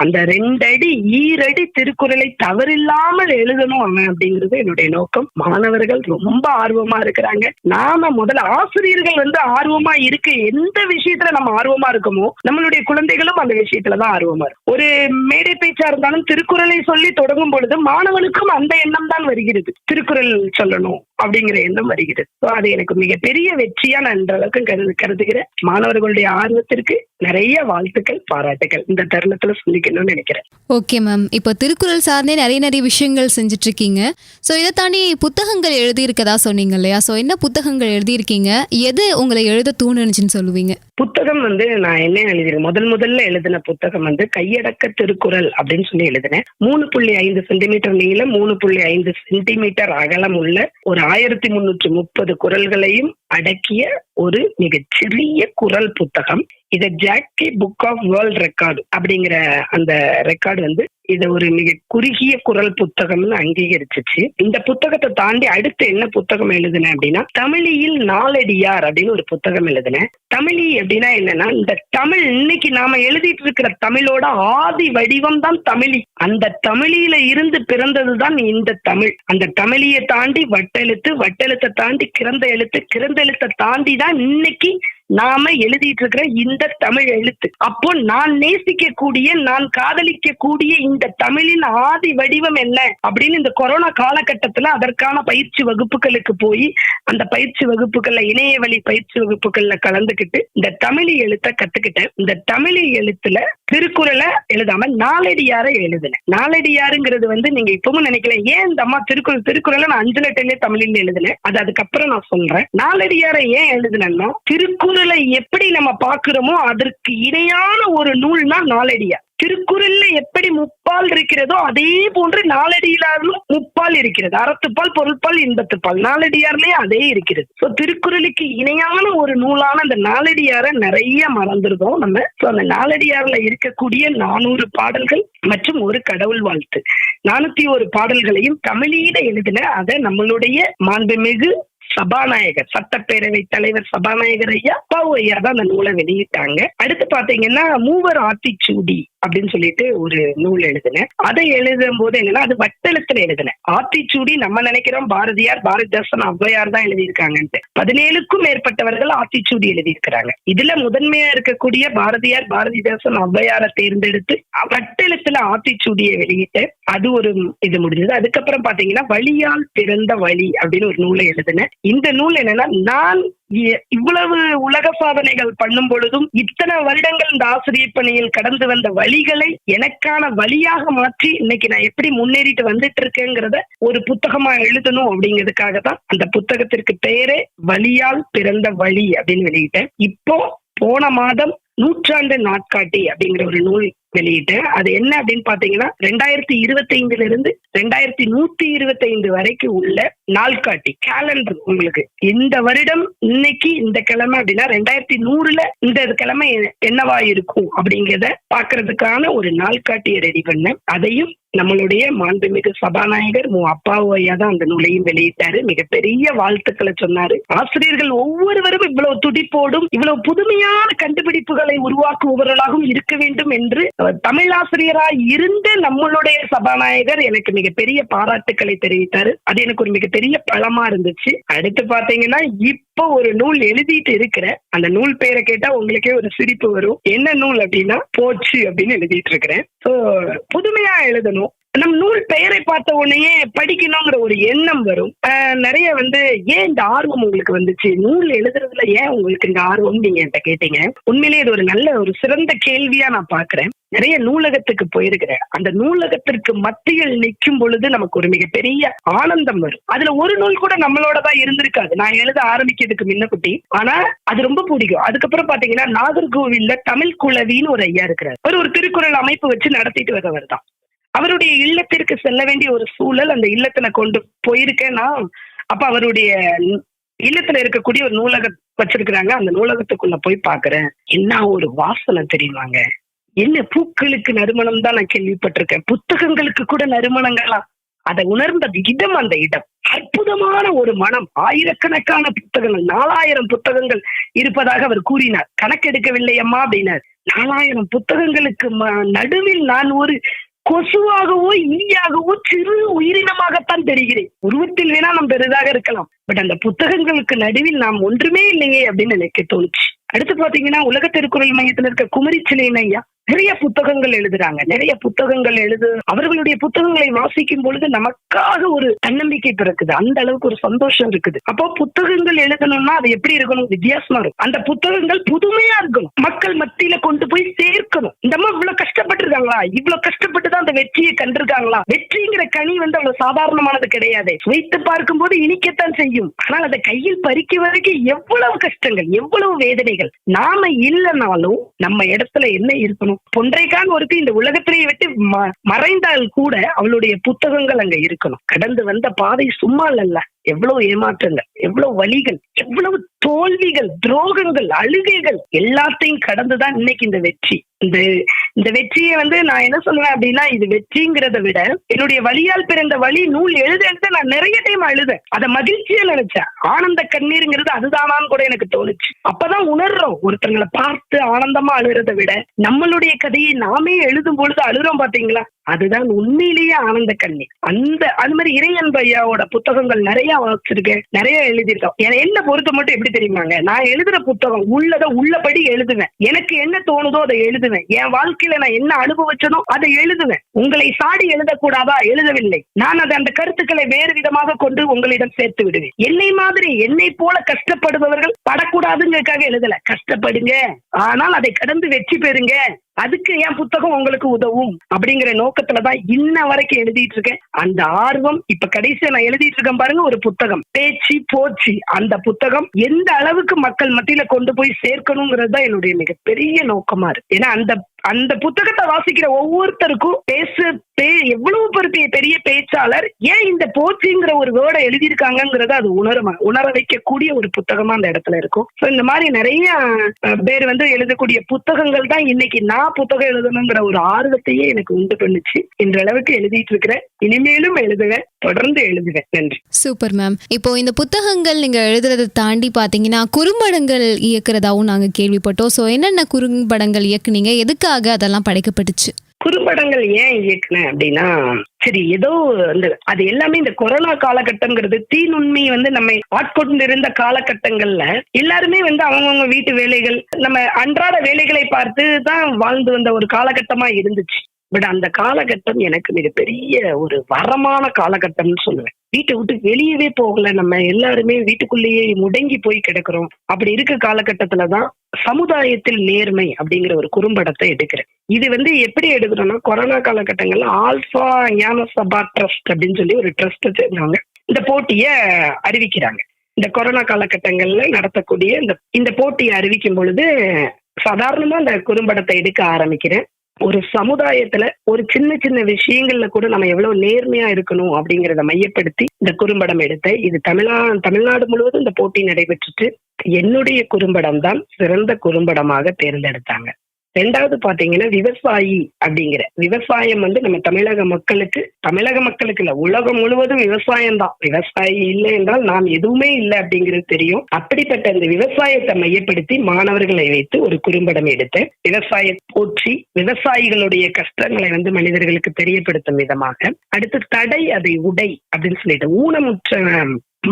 அந்த 2 அடி ஈரடி திருக்குறளை தவறில்லாமல் எழுதணும் அவன் அப்படிங்கிறது என்னுடைய நோக்கம். மாணவர்கள் ரொம்ப ஆர்வமா இருக்கிறாங்க. நாம முதல்ல ஆசிரியர்கள் ஆர்வமா இருக்கு, எந்த விஷயத்துல நம்ம ஆர்வமா இருக்கோமோ நம்மளுடைய குழந்தைகளும் அந்த விஷயத்துலதான் ஆர்வமா இருக்கும். ஒரு மேடை பேச்சா இருந்தாலும் திருக்குறளை சொல்லி தொடங்கும் பொழுது மாணவனுக்கும் அந்த எண்ணம் தான் வருகிறது, திருக்குறள் சொல்லணும் அப்படிங்கிற எண்ணம் வருகிறது. அது எனக்கு மிகப்பெரிய வெற்றியா நான் இந்த அளவுக்கு கருதுகிறேன். மாணவர்களுடைய ஆர்வத்திற்கு நிறைய வாழ்த்துக்கள், பாராட்டுகள் இந்த தருணத்துல சொல்லிக்கணும்னு நினைக்கிறேன். ஓகே மேம், இப்போ திருக்குறள் சார்ந்தே நிறைய விஷயங்கள் செஞ்சுட்டு இருக்கீங்க. ஸோ இதை தாண்டி புத்தகங்கள் எழுதியிருக்கதா சொன்னீங்க இல்லையா? ஸோ என்ன புத்தகங்கள் எழுதியிருக்கீங்க, எது உங்களை எழுத தூண்டுச்சுன்னு சொல்லுவீங்க? புத்தகம் நான் என்ன எழுதிருக்கேன், முதல்ல எழுதின புத்தகம் கையடக்க திருக்குறள் அப்படின்னு சொல்லி எழுதினேன். 3.5 சென்டிமீட்டர் நீளம், 3.5 சென்டிமீட்டர் அகலம் உள்ள ஒரு 1330 குறள்களையும் அடக்கிய ஒரு மிகச்சிறிய குறள் புத்தகம். இதை ஜாக்கி புக் ஆஃப் வேர்ல்ட் ரெக்கார்டு அப்படிங்கிற அந்த ரெக்கார்டு இதை ஒரு மிக குறுகிய குறள் புத்தகம்னு அங்கீகரிச்சிச்சு. இந்த புத்தகத்தை தாண்டி அடுத்து என்ன புத்தகம் எழுதினேன் அப்படின்னா, தமிழியில் நாலடியார் அப்படின்னு ஒரு புத்தகம் எழுதினேன். தமிழி அப்படின்னா என்னன்னா, இந்த தமிழ் இன்னைக்கு நாம எழுதிட்டு இருக்கிற தமிழோட ஆதி வடிவம் தான் தமிழி. அந்த தமிழில இருந்து பிறந்ததுதான் இந்த தமிழ். அந்த தமிழியை தாண்டி வட்டெழுத்து, வட்டெழுத்தை தாண்டி கிறந்த எழுத்து, கிறந்த எழுத்தை தாண்டி தான் இன்னைக்கு நாம எழுதிட்டு இருக்கிற இந்த தமிழ் எழுத்து. அப்போ நான் நேசிக்கக்கூடிய, நான் காதலிக்கக்கூடிய இந்த தமிழின் ஆதி வடிவம் என்ன அப்படின்னு இந்த கொரோனா காலகட்டத்துல அதற்கான பயிற்சி வகுப்புகளுக்கு போய் அந்த பயிற்சி வகுப்புகள்ல, இணைய வழி பயிற்சி வகுப்புகள்ல கலந்துக்கிட்டு இந்த தமிழ் எழுத்தை கத்துக்கிட்டேன். இந்த தமிழ் எழுத்துல திருக்குறளை எழுதாம நாலடியாரை எழுதினேன். நாலடியாருங்கிறது நீங்க இப்பவும் நினைக்கல, ஏன் இந்த அம்மா திருக்குறளை நான் 5 லெட்டர்லயே தமிழில் எழுதினேன், அது அதுக்கப்புறம் நான் சொல்றேன். நாலடியாரை ஏன் எழுதினேன்னா, திருக்குறளை எப்படி நம்ம பாக்குறோமோ அதற்கு இணையான ஒரு நூல்னா நாலடியார். திருக்குறள்ல எப்படி முப்பால் இருக்கிறதோ அதே போன்று நாலடியாரிலும் முப்பால் இருக்கிறது. அறத்துப்பால், பொருள்பால், இன்பத்துப்பால், நாலடியார்லயே அதே இருக்கிறது. சோ திருக்குறளுக்கு இணையான ஒரு நூலான அந்த நாலடியாரை நிறைய மறந்துருதோம் நம்ம. சோ அந்த நாலடியார்ல இருக்கக்கூடிய 400 பாடல்கள் மற்றும் ஒரு கடவுள் வாழ்த்து, 401 பாடல்களையும் தமிழீட எழுதின அதை நம்மளுடைய மாண்புமிகு சபாநாயகர், சட்டப்பேரவை தலைவர் சபாநாயகர் ஐயா அப்பாவு ஐயா தான் அந்த நூலை வெளியிட்டாங்க. அடுத்து பாத்தீங்கன்னா மூவர் ஆத்திச்சூடி அப்படின்னு சொல்லிட்டு ஒரு நூல் எழுதினேன். அதை எழுதும் போது என்னன்னா அது வட்டெழுத்துல எழுதினேன். ஆத்திச்சூடி நம்ம நினைக்கிறோம் பாரதியார், பாரதிதாசன், ஔவையார் தான் எழுதியிருக்காங்கன்ட்டு. 17க்கும் மேற்பட்டவர்கள் ஆத்திச்சூடி எழுதியிருக்கிறாங்க. இதுல முதன்மையா இருக்கக்கூடிய பாரதியார், பாரதிதாசன், ஔவையாரை தேர்ந்தெடுத்து வட்டெழுத்துல ஆத்திச்சூடியை வெளியிட்டு அது ஒரு இது முடிஞ்சது. அதுக்கப்புறம் பாத்தீங்கன்னா வழியால் பிறந்த வழி அப்படின்னு ஒரு நூலை எழுதினேன். இந்த நூல் என்னன்னா, நான் இவ்வளவு உலக சாதனைகள் பண்ணும் பொழுதும் இத்தனை வருடங்கள் இந்த ஆசிரியர் பணியில் கடந்து வந்த வழிகளை எனக்கான வழியாக மாற்றி இன்னைக்கு நான் எப்படி முன்னேறிட்டு வந்துட்டு இருக்கேங்கிறத ஒரு புத்தகமா எழுதணும் அப்படிங்கிறதுக்காக தான் அந்த புத்தகத்திற்கு பெயரே வழியால் பிறந்த வழி அப்படின்னு வெளியிட்டேன். இப்போ போன மாதம் 100 நாட்காட்டி அப்படிங்கிற ஒரு நூல் வெளியிட்டேன். அது என்ன அப்படின்னு பாத்தீங்கன்னா 2025 இருந்து 2125 வரைக்கும் உள்ள நாள்காட்டி கேலண்டர். உங்களுக்கு இந்த வருடம் இன்னைக்கு இந்த கிழமை அப்படின்னா 2100ல இந்த கிழமை என்னவா இருக்கும் அப்படிங்கிறத பாக்குறதுக்கான ஒரு நாள்காட்டியை ரெடி பண்ணேன். அதையும் நம்மளுடைய மாண்புமிகு சபாநாயகர் அப்பாவு ஐயா தான் அந்த நூலையும் வெளியிட்டாரு. மிகப்பெரிய வாழ்த்துக்களை சொன்னாரு. ஆசிரியர்கள் ஒவ்வொருவரும் இவ்வளவு துடிப்போடும் இவ்வளவு புதுமையான கண்டுபிடிப்புகளை உருவாக்குபவர்களாகவும் இருக்க வேண்டும் என்று தமிழாசிரியராய் இருந்து நம்மளுடைய சபாநாயகர் எனக்கு மிகப்பெரிய பாராட்டுக்களை தெரிவித்தாரு. அது எனக்கு ஒரு மிகப்பெரிய பலமா இருந்துச்சு. அடுத்து பாத்தீங்கன்னா இப்போ ஒரு நூல் எழுதிட்டு இருக்கிறேன். அந்த நூல் பேரை கேட்டா உங்களுக்கே ஒரு சிரிப்பு வரும். என்ன நூல் அப்படின்னா போச்சு அப்படின்னு எழுதிட்டு இருக்கிறேன். புதுமையா எழுதணும். நம் நூல் பெயரை பார்த்த உடனே படிக்கணுங்கிற ஒரு எண்ணம் வரும். நிறைய ஏன் இந்த ஆர்வம் உங்களுக்கு வந்துச்சு, நூல் எழுதுறதுல ஏன் உங்களுக்கு இந்த ஆர்வம் நீங்க என்கிட்ட கேட்டீங்க. உண்மையிலேயே இது ஒரு நல்ல ஒரு சிறந்த கேள்வியா நான் பாக்குறேன். நிறைய நூலகத்துக்கு போயிருக்கிறேன். அந்த நூலகத்திற்கு மத்தியில் நிற்கும் பொழுது நமக்கு ஒரு மிகப்பெரிய ஆனந்தம் வரும். அதுல ஒரு நூல் கூட நம்மளோட தான் இருந்திருக்காது நான் எழுத ஆரம்பிக்கிறதுக்கு முன்னக்குட்டி. ஆனா அது ரொம்ப பிடிக்கும். அதுக்கப்புறம் பாத்தீங்கன்னா நாகர்கோவில்ல தமிழ் குளவின்னு ஒரு ஐயா இருக்கிறார். ஒரு திருக்குறள் அமைப்பு வச்சு நடத்திட்டு வரவர் தான். அவருடைய இல்லத்திற்கு செல்ல வேண்டிய ஒரு சூழல் அந்த இல்லத்துல கொண்டு போயிருக்கேன்னா, அப்ப அவருடைய இல்லத்துல இருக்கக்கூடிய ஒரு நூலகம் வச்சிருக்கிறாங்க. அந்த நூலகத்துக்குள்ள போய் பாக்குறேன். என்ன ஒரு வாசனை தெரியுமாங்க. என்ன பூக்களுக்கு நறுமணம் தான் நான் கேள்விப்பட்டிருக்கேன். புத்தகங்களுக்கு கூட நறுமணங்களா? அதை உணர்ந்த இடம், அந்த இடம் அற்புதமான ஒரு மனம். ஆயிரக்கணக்கான புத்தகங்கள், 4000 புத்தகங்கள் இருப்பதாக அவர் கூறினார். கணக்கெடுக்கவில்லை அம்மா அப்படின்னார். 4000 புத்தகங்களுக்கு நடுவில் நான் ஒரு கொசுவாகவோ ஈயாகவோ சிறு உயிரினமாகத்தான் தெரிகிறேன். உருவத்தில் வேணா நாம் பெரிதாக இருக்கலாம், பட் அந்த புத்தகங்களுக்கு நடுவில் நாம் ஒன்றுமே இல்லையே அப்படின்னு எனக்கு தோணுச்சு. அடுத்து பாத்தீங்கன்னா உலக திருக்குறள் மையத்துல இருக்க குமரி சிலைன் ஐயா நிறைய புத்தகங்கள் எழுதுறாங்க. நிறைய புத்தகங்கள் அவர்களுடைய புத்தகங்களை வாசிக்கும் பொழுது நமக்காக ஒரு தன்னம்பிக்கை பிறக்குது. அந்த அளவுக்கு ஒரு சந்தோஷம் இருக்குது. அப்போ புத்தகங்கள் எழுதணும்னா அது எப்படி இருக்கணும், வித்தியாசமா இருக்கும். அந்த புத்தகங்கள் புதுமையா இருக்கணும், மக்கள் மத்தியில கொண்டு போய் சேர்க்கணும். இந்த அம்மா இவ்வளவு கஷ்டப்பட்டு இருக்காங்களா, இவ்வளவு கஷ்டப்பட்டுதான் அந்த வெற்றியை கண்டிருக்காங்களா. வெற்றிங்கிற கனி அவ்வளவு சாதாரணமானது கிடையாது. வைத்து பார்க்கும் போது இனிக்கத்தான் செய்யும். ஆனால் அதை கையில் பறிக்க வரைக்கும் எவ்வளவு கஷ்டங்கள், எவ்வளவு வேதனைகள். நாம இல்லைனாலும் நம்ம இடத்துல என்ன இருக்கணும். பொன்றைக்கான் ஒருத்தி இந்த உலகத்திலேயே விட்டு மறைந்தால் கூட அவளுடைய புத்தகங்கள் அங்க இருக்கணும். கடந்து வந்த பாதை சும்மா இல்ல. எவ்வளவு ஏமாற்றங்கள், எவ்வளவு வலிகள், எவ்வளவு தோல்விகள், துரோகங்கள், அழுகைகள் எல்லாத்தையும் கடந்துதான் இன்னைக்கு இந்த வெற்றி. இந்த வெற்றியை நான் என்ன சொல்லுவேன் அப்படின்னா, இது வெற்றிங்கிறத விட என்னுடைய வழியால் பிறந்த வழி நூல் எழுத நான் நிறைய டைம் அழுதேன். அதை மகிழ்ச்சியா நினைச்சேன். ஆனந்த கண்ணீருங்கிறது அதுதானான்னு கூட எனக்கு தோணுச்சு. அப்பதான் உணர்றோம், ஒருத்தங்களை பார்த்து ஆனந்தமா அழுறதை விட நம்மளுடைய கதையை நாமே எழுதும் பொழுது அழுறோம் பாத்தீங்களா, அதுதான் உண்மையிலேயே ஆனந்த கண்ணீர். அது மாதிரி இறையன்பு ஐயாவோட புத்தகங்கள் நிறைய வாசிச்சிருக்கேன், நிறைய எழுதியிருக்கோம். என்ன பொறுத்த மட்டும் எப்படி தெரியுமாங்க, நான் எழுதுற புத்தகம் உள்ளதை உள்ளபடி எழுதுவேன். எனக்கு என்ன தோணுதோ அதை எழுதுவேன். என் வாழ்க்கையில நான் என்ன அனுபவிச்சனோ அதை எழுதுவேன். உங்களை சாடி எழுதக்கூடாதா, எழுதவில்லை. நான் அந்த கருத்துக்களை வேறு விதமாக கொண்டு உங்களிடம் சேர்த்து விடுவேன். என்னை போல கஷ்டப்படுபவர்கள் படக்கூடாதுங்கிறதுக்காக எழுதல. கஷ்டப்படுங்க, ஆனால் அதை கடந்து வெற்றி பெறுங்க, அதுக்கு என் புத்தகம் உங்களுக்கு உதவும் அப்படிங்கிற நோக்கத்துலதான் இன்ன வரைக்கும் எழுதிட்டு இருக்கேன். அந்த ஆர்வம் இப்ப கடைசியா நான் எழுதிட்டு இருக்கேன் பாருங்க, ஒரு புத்தகம் பேச்சு போச்சு. அந்த புத்தகம் எந்த அளவுக்கு மக்கள் மத்தியில கொண்டு போய் சேர்க்கணுங்கிறது தான் என்னுடைய மிகப்பெரிய நோக்கமா இருக்கு. ஏன்னா அந்த அந்த புத்தகத்தை வாசிக்கிற ஒவ்வொருத்தருக்கும் எவ்வளவு பெரிய பேச்சாளர் ஏன் இந்த போச்சுங்கிற ஒரு வேர்டை எழுதியிருக்காங்கிறத அது உணர வைக்கக்கூடிய ஒரு புத்தகமா அந்த இடத்துல இருக்கும். சோ இந்த மாதிரி நிறைய பேர் எழுதக்கூடிய புத்தகங்கள் தான் இன்னைக்கு நான் புத்தகம் எழுதணுங்கிற ஒரு ஆர்வத்தையே எனக்கு உண்டு பண்ணுச்சு. இந்த அளவுக்கு எழுதிட்டு இருக்கிறேன், இனிமேலும் எழுதுவேன், தொடர்ந்து எழுதுவேன். நன்றி. Super ma'am. இப்போ இந்த புத்தகங்கள் நீங்க எழுதுறதை தாண்டி பாத்தீங்கன்னா குறும்படங்கள் இயக்குறதாவும் நாங்க கேள்விப்பட்டோம். ஸோ என்னென்ன குறும்படங்கள் இயக்குனீங்க, எதுக்காக அதெல்லாம் படைக்கப்பட்டுச்சு? குறும்படங்கள் ஏன் இயக்குனேன் அப்படின்னா, சரி ஏதோ அது எல்லாமே இந்த கொரோனா காலகட்டம்ங்கிறது தீநுண்மை நம்மை ஆட்கொண்டு இருந்த காலகட்டங்கள்ல எல்லாருமே அவங்கவுங்க வீட்டு வேலைகள், நம்ம அன்றாட வேலைகளை பார்த்து தான் வாழ்ந்து வந்த ஒரு காலகட்டமா இருந்துச்சு. பட் அந்த காலகட்டம் எனக்கு மிகப்பெரிய ஒரு வரமான காலகட்டம்னு சொல்லுவேன். வீட்டை விட்டு வெளியவே போகல, நம்ம எல்லாருமே வீட்டுக்குள்ளேயே முடங்கி போய் கிடக்குறோம். அப்படி இருக்க காலகட்டத்துலதான் சமுதாயத்தில் நேர்மை அப்படிங்கிற ஒரு குறும்படத்தை எடுக்கிறேன். இது எப்படி எடுக்கிறோம்னா, கொரோனா காலகட்டங்கள்ல ஆல்பா ஞான சபா ட்ரஸ்ட் அப்படின்னு சொல்லி ஒரு ட்ரஸ்ட் வச்சிருந்தாங்க. இந்த போட்டிய அறிவிக்கிறாங்க. இந்த கொரோனா காலகட்டங்கள்ல நடத்தக்கூடிய இந்த போட்டியை அறிவிக்கும் பொழுது சாதாரணமா இந்த குறும்படத்தை எடுக்க ஆரம்பிக்கிறேன். ஒரு சமுதாயத்துல ஒரு சின்ன சின்ன விஷயங்கள்ல கூட நம்ம எவ்வளவு நேர்மையா இருக்கணும் அப்படிங்கறத மையப்படுத்தி இந்த குறும்படம் எடுத்தேன். இது தமிழ்நாடு முழுவதும் இந்த போட்டி நடைபெற்றுட்டு என்னுடைய குறும்படம் தான் சிறந்த குறும்படமாக தேர்ந்தெடுத்தாங்க. ரெண்டாவது பாத்தீங்கன்னா விவசாயி அப்படிங்கிற விவசாயம் நம்ம தமிழக மக்களுக்கு இல்ல, உலகம் முழுவதும் விவசாயம் தான். விவசாயி இல்லை என்றால் நாம் எதுவுமே இல்லை அப்படிங்கிறது தெரியும். அப்படிப்பட்ட இந்த விவசாயத்தை மையப்படுத்தி மாணவர்களை வைத்து ஒரு குறும்படம் எடுத்தேன். விவசாய போற்றி விவசாயிகளுடைய கஷ்டங்களை மனிதர்களுக்கு தெரியப்படுத்தும் விதமாக. அடுத்து தடை அதை உடை அப்படின்னு சொல்லிட்டு ஊனமுற்ற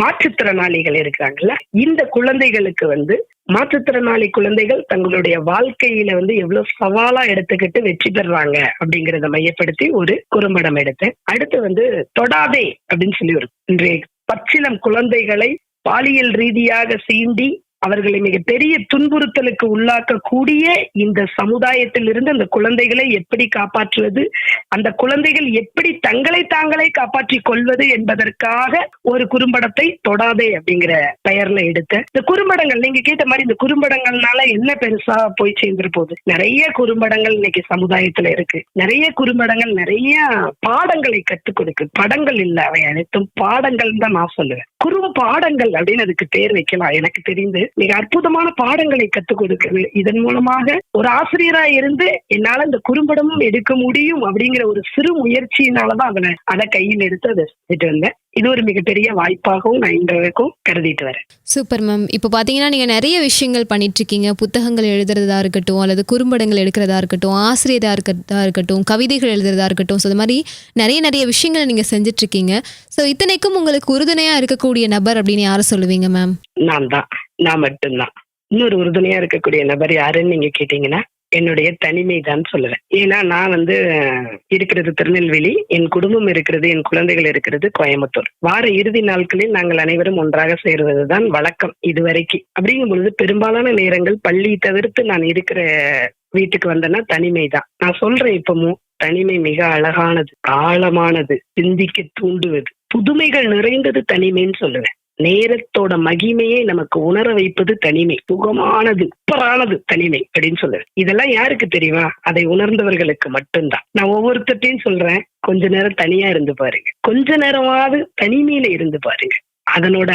மாற்றுத்திறனாளிகள் இருக்கிறாங்கல்ல, இந்த குழந்தைகளுக்கு மாற்றுத்திறனாளி குழந்தைகள் தங்களுடைய வாழ்க்கையில எவ்வளவு சவாலா எடுத்துக்கிட்டு வெற்றி பெறாங்க அப்படிங்கறத மையப்படுத்தி ஒரு குறும்படம் எடுத்தேன். அடுத்து தொடாதே அப்படின்னு சொல்லி ஒரு இன்றைய பச்சிளம் குழந்தைகளை பாலியல் ரீதியாக சீண்டி அவர்களை மிகப்பெரிய துன்புறுத்தலுக்கு உள்ளாக்கக்கூடிய இந்த சமுதாயத்தில் இருந்து அந்த குழந்தைகளை எப்படி காப்பாற்றுவது, அந்த குழந்தைகள் எப்படி தங்களை தாங்களே காப்பாற்றிக் கொள்வது என்பதற்காக ஒரு குறும்படத்தை தொடாதே அப்படிங்கிற பெயர்ல எடுத்த இந்த குறும்படங்கள். நீங்க கேட்ட மாதிரி இந்த குறும்படங்கள்னால என்ன பெருசா போய் சேர்ந்துரு போகுது. நிறைய குறும்படங்கள் இன்னைக்கு சமுதாயத்துல இருக்கு. நிறைய குறும்படங்கள் நிறைய பாடங்களை கற்றுக் கொடுக்கு. படங்கள் இல்ல, அவை அனைத்தும் பாடங்கள் தான் நான் சொல்லுவேன். குறும்பாடங்கள் அப்படின்னு அதுக்கு பேர் வைக்கலாம். எனக்கு தெரிந்து மிக அற்புதமான பாடங்களை கற்றுக் கொடுக்குது. இதன் மூலமாக ஒரு ஆசிரியரா இருந்து என்னால இந்த குறும்படமும் எடுக்க முடியும் அப்படிங்கிற ஒரு சிறு முயற்சியினாலதான் அதை கையில் எடுத்து அதை செஞ்சுட்டு வந்தேன். இது ஒரு மிகப்பெரிய வாய்ப்பாகவும் நான் இன்றைக்கும் கருதிட்டு வரேன். Super ma'am. இப்போ பார்த்தீங்கன்னா நீங்கள் நிறைய விஷயங்கள் பண்ணிட்டு இருக்கீங்க. புத்தகங்கள் எழுதுறதா இருக்கட்டும், அல்லது குறும்படங்கள் எடுக்கிறதா இருக்கட்டும், ஆசிரியரா இருக்கட்டும், கவிதைகள் எழுதுறதா இருக்கட்டும். ஸோ இந்த மாதிரி நிறைய விஷயங்களை நீங்கள் செஞ்சுட்டு இருக்கீங்க. ஸோ இத்தனைக்கும் உங்களுக்கு உறுதுணையாக இருக்கக்கூடிய நபர் அப்படின்னு யாரை சொல்லுவீங்க மேம்? நான் மட்டும்தான். இன்னொரு உறுதுணையா இருக்கக்கூடிய நபர் யாருன்னு நீங்க கேட்டீங்கன்னா என்னுடைய தனிமை தான் சொல்லுவேன். ஏன்னா நான் இருக்கிறது திருநெல்வேலி, என் குடும்பம் இருக்கிறது, என் குழந்தைகள் இருக்கிறது கோயம்புத்தூர். வார இறுதி நாட்களில் நாங்கள் அனைவரும் ஒன்றாக சேர்வதுதான் வழக்கம் இதுவரைக்கும். அப்படிங்கும் பொழுது பெரும்பாலான நேரங்கள் பள்ளி தவிர்த்து நான் இருக்கிற வீட்டுக்கு வந்தேன்னா தனிமை தான். நான் சொல்றேன், இப்பவும் தனிமை மிக அழகானது, ஆழமானது, சிந்திக்க தூண்டுவது, புதுமைகள் நிறைந்தது தனிமைன்னு சொல்லுவேன். நேரத்தோட மகிமையை நமக்கு உணர வைப்பது தனிமை, சுகமானது, சூப்பரானது தனிமை அப்படின்னு சொல்லுவேன். இதெல்லாம் யாருக்கு தெரியுமா? அதை உணர்ந்தவர்களுக்கு மட்டும்தான். நான் ஒவ்வொருத்தையும் சொல்றேன், கொஞ்ச நேரம் தனியா இருந்து பாருங்க, கொஞ்ச நேரமாவது தனிமையில இருந்து பாருங்க. அதனோட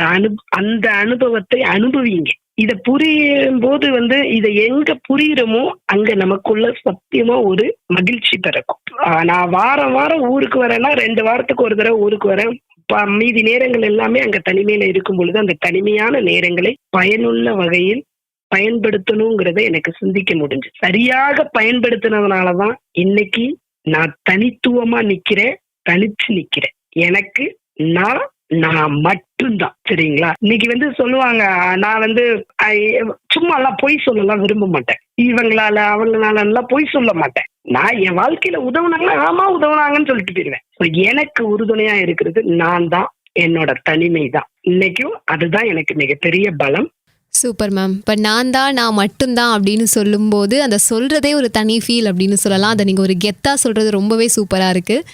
அந்த அனுபவத்தை அனுபவிங்க. இத புரியும் போது இதை எங்க புரியுறமோ அங்க நமக்குள்ள சத்தியமா ஒரு மகிழ்ச்சி பிறக்கும். நான் வாரம் ஊருக்கு வரேன்னா 2 வாரத்துக்கு ஒரு தடவை ஊருக்கு வரேன். மீதி நேரங்கள் எல்லாமே அங்க தனிமையில இருக்கும் பொழுது அந்த தனிமையான நேரங்களை பயனுள்ள வகையில் பயன்படுத்தணுங்கிறத எனக்கு சிந்திக்க முடிஞ்சு. சரியாக பயன்படுத்தினதுனாலதான் இன்னைக்கு நான் தனித்துவமா நிக்கிறேன், தனிச்சு நிக்கிறேன். எனக்கு நான் மட்டும்தான். சரிங்களா? இன்னைக்கு சொல்லுவாங்க, நான் சும்மா எல்லாம் பொய் சொல்லலாம் விரும்ப மாட்டேன். இவங்களால அவங்களால எல்லாம் பொய் சொல்ல மாட்டேன். நான் என் வாழ்க்கையில உதவுனாங்களா, ஆமா உதவுனாங்கன்னு சொல்லிட்டு போயிருவேன். எனக்கு உறுதுணையா இருக்கிறது நான் தான், என்னோட தனிமை தான். இன்னைக்கும் அதுதான் எனக்கு மிகப்பெரிய பலம். Super ma'am. இப்போ நான் மட்டும்தான் அப்படின்னு சொல்லும்போது அந்த சொல்கிறதே ஒரு தனி ஃபீல் அப்படின்னு சொல்லலாம். அதை நீங்கள் ஒரு கெத்தாக சொல்கிறது ரொம்பவே சூப்பராக இருக்குது.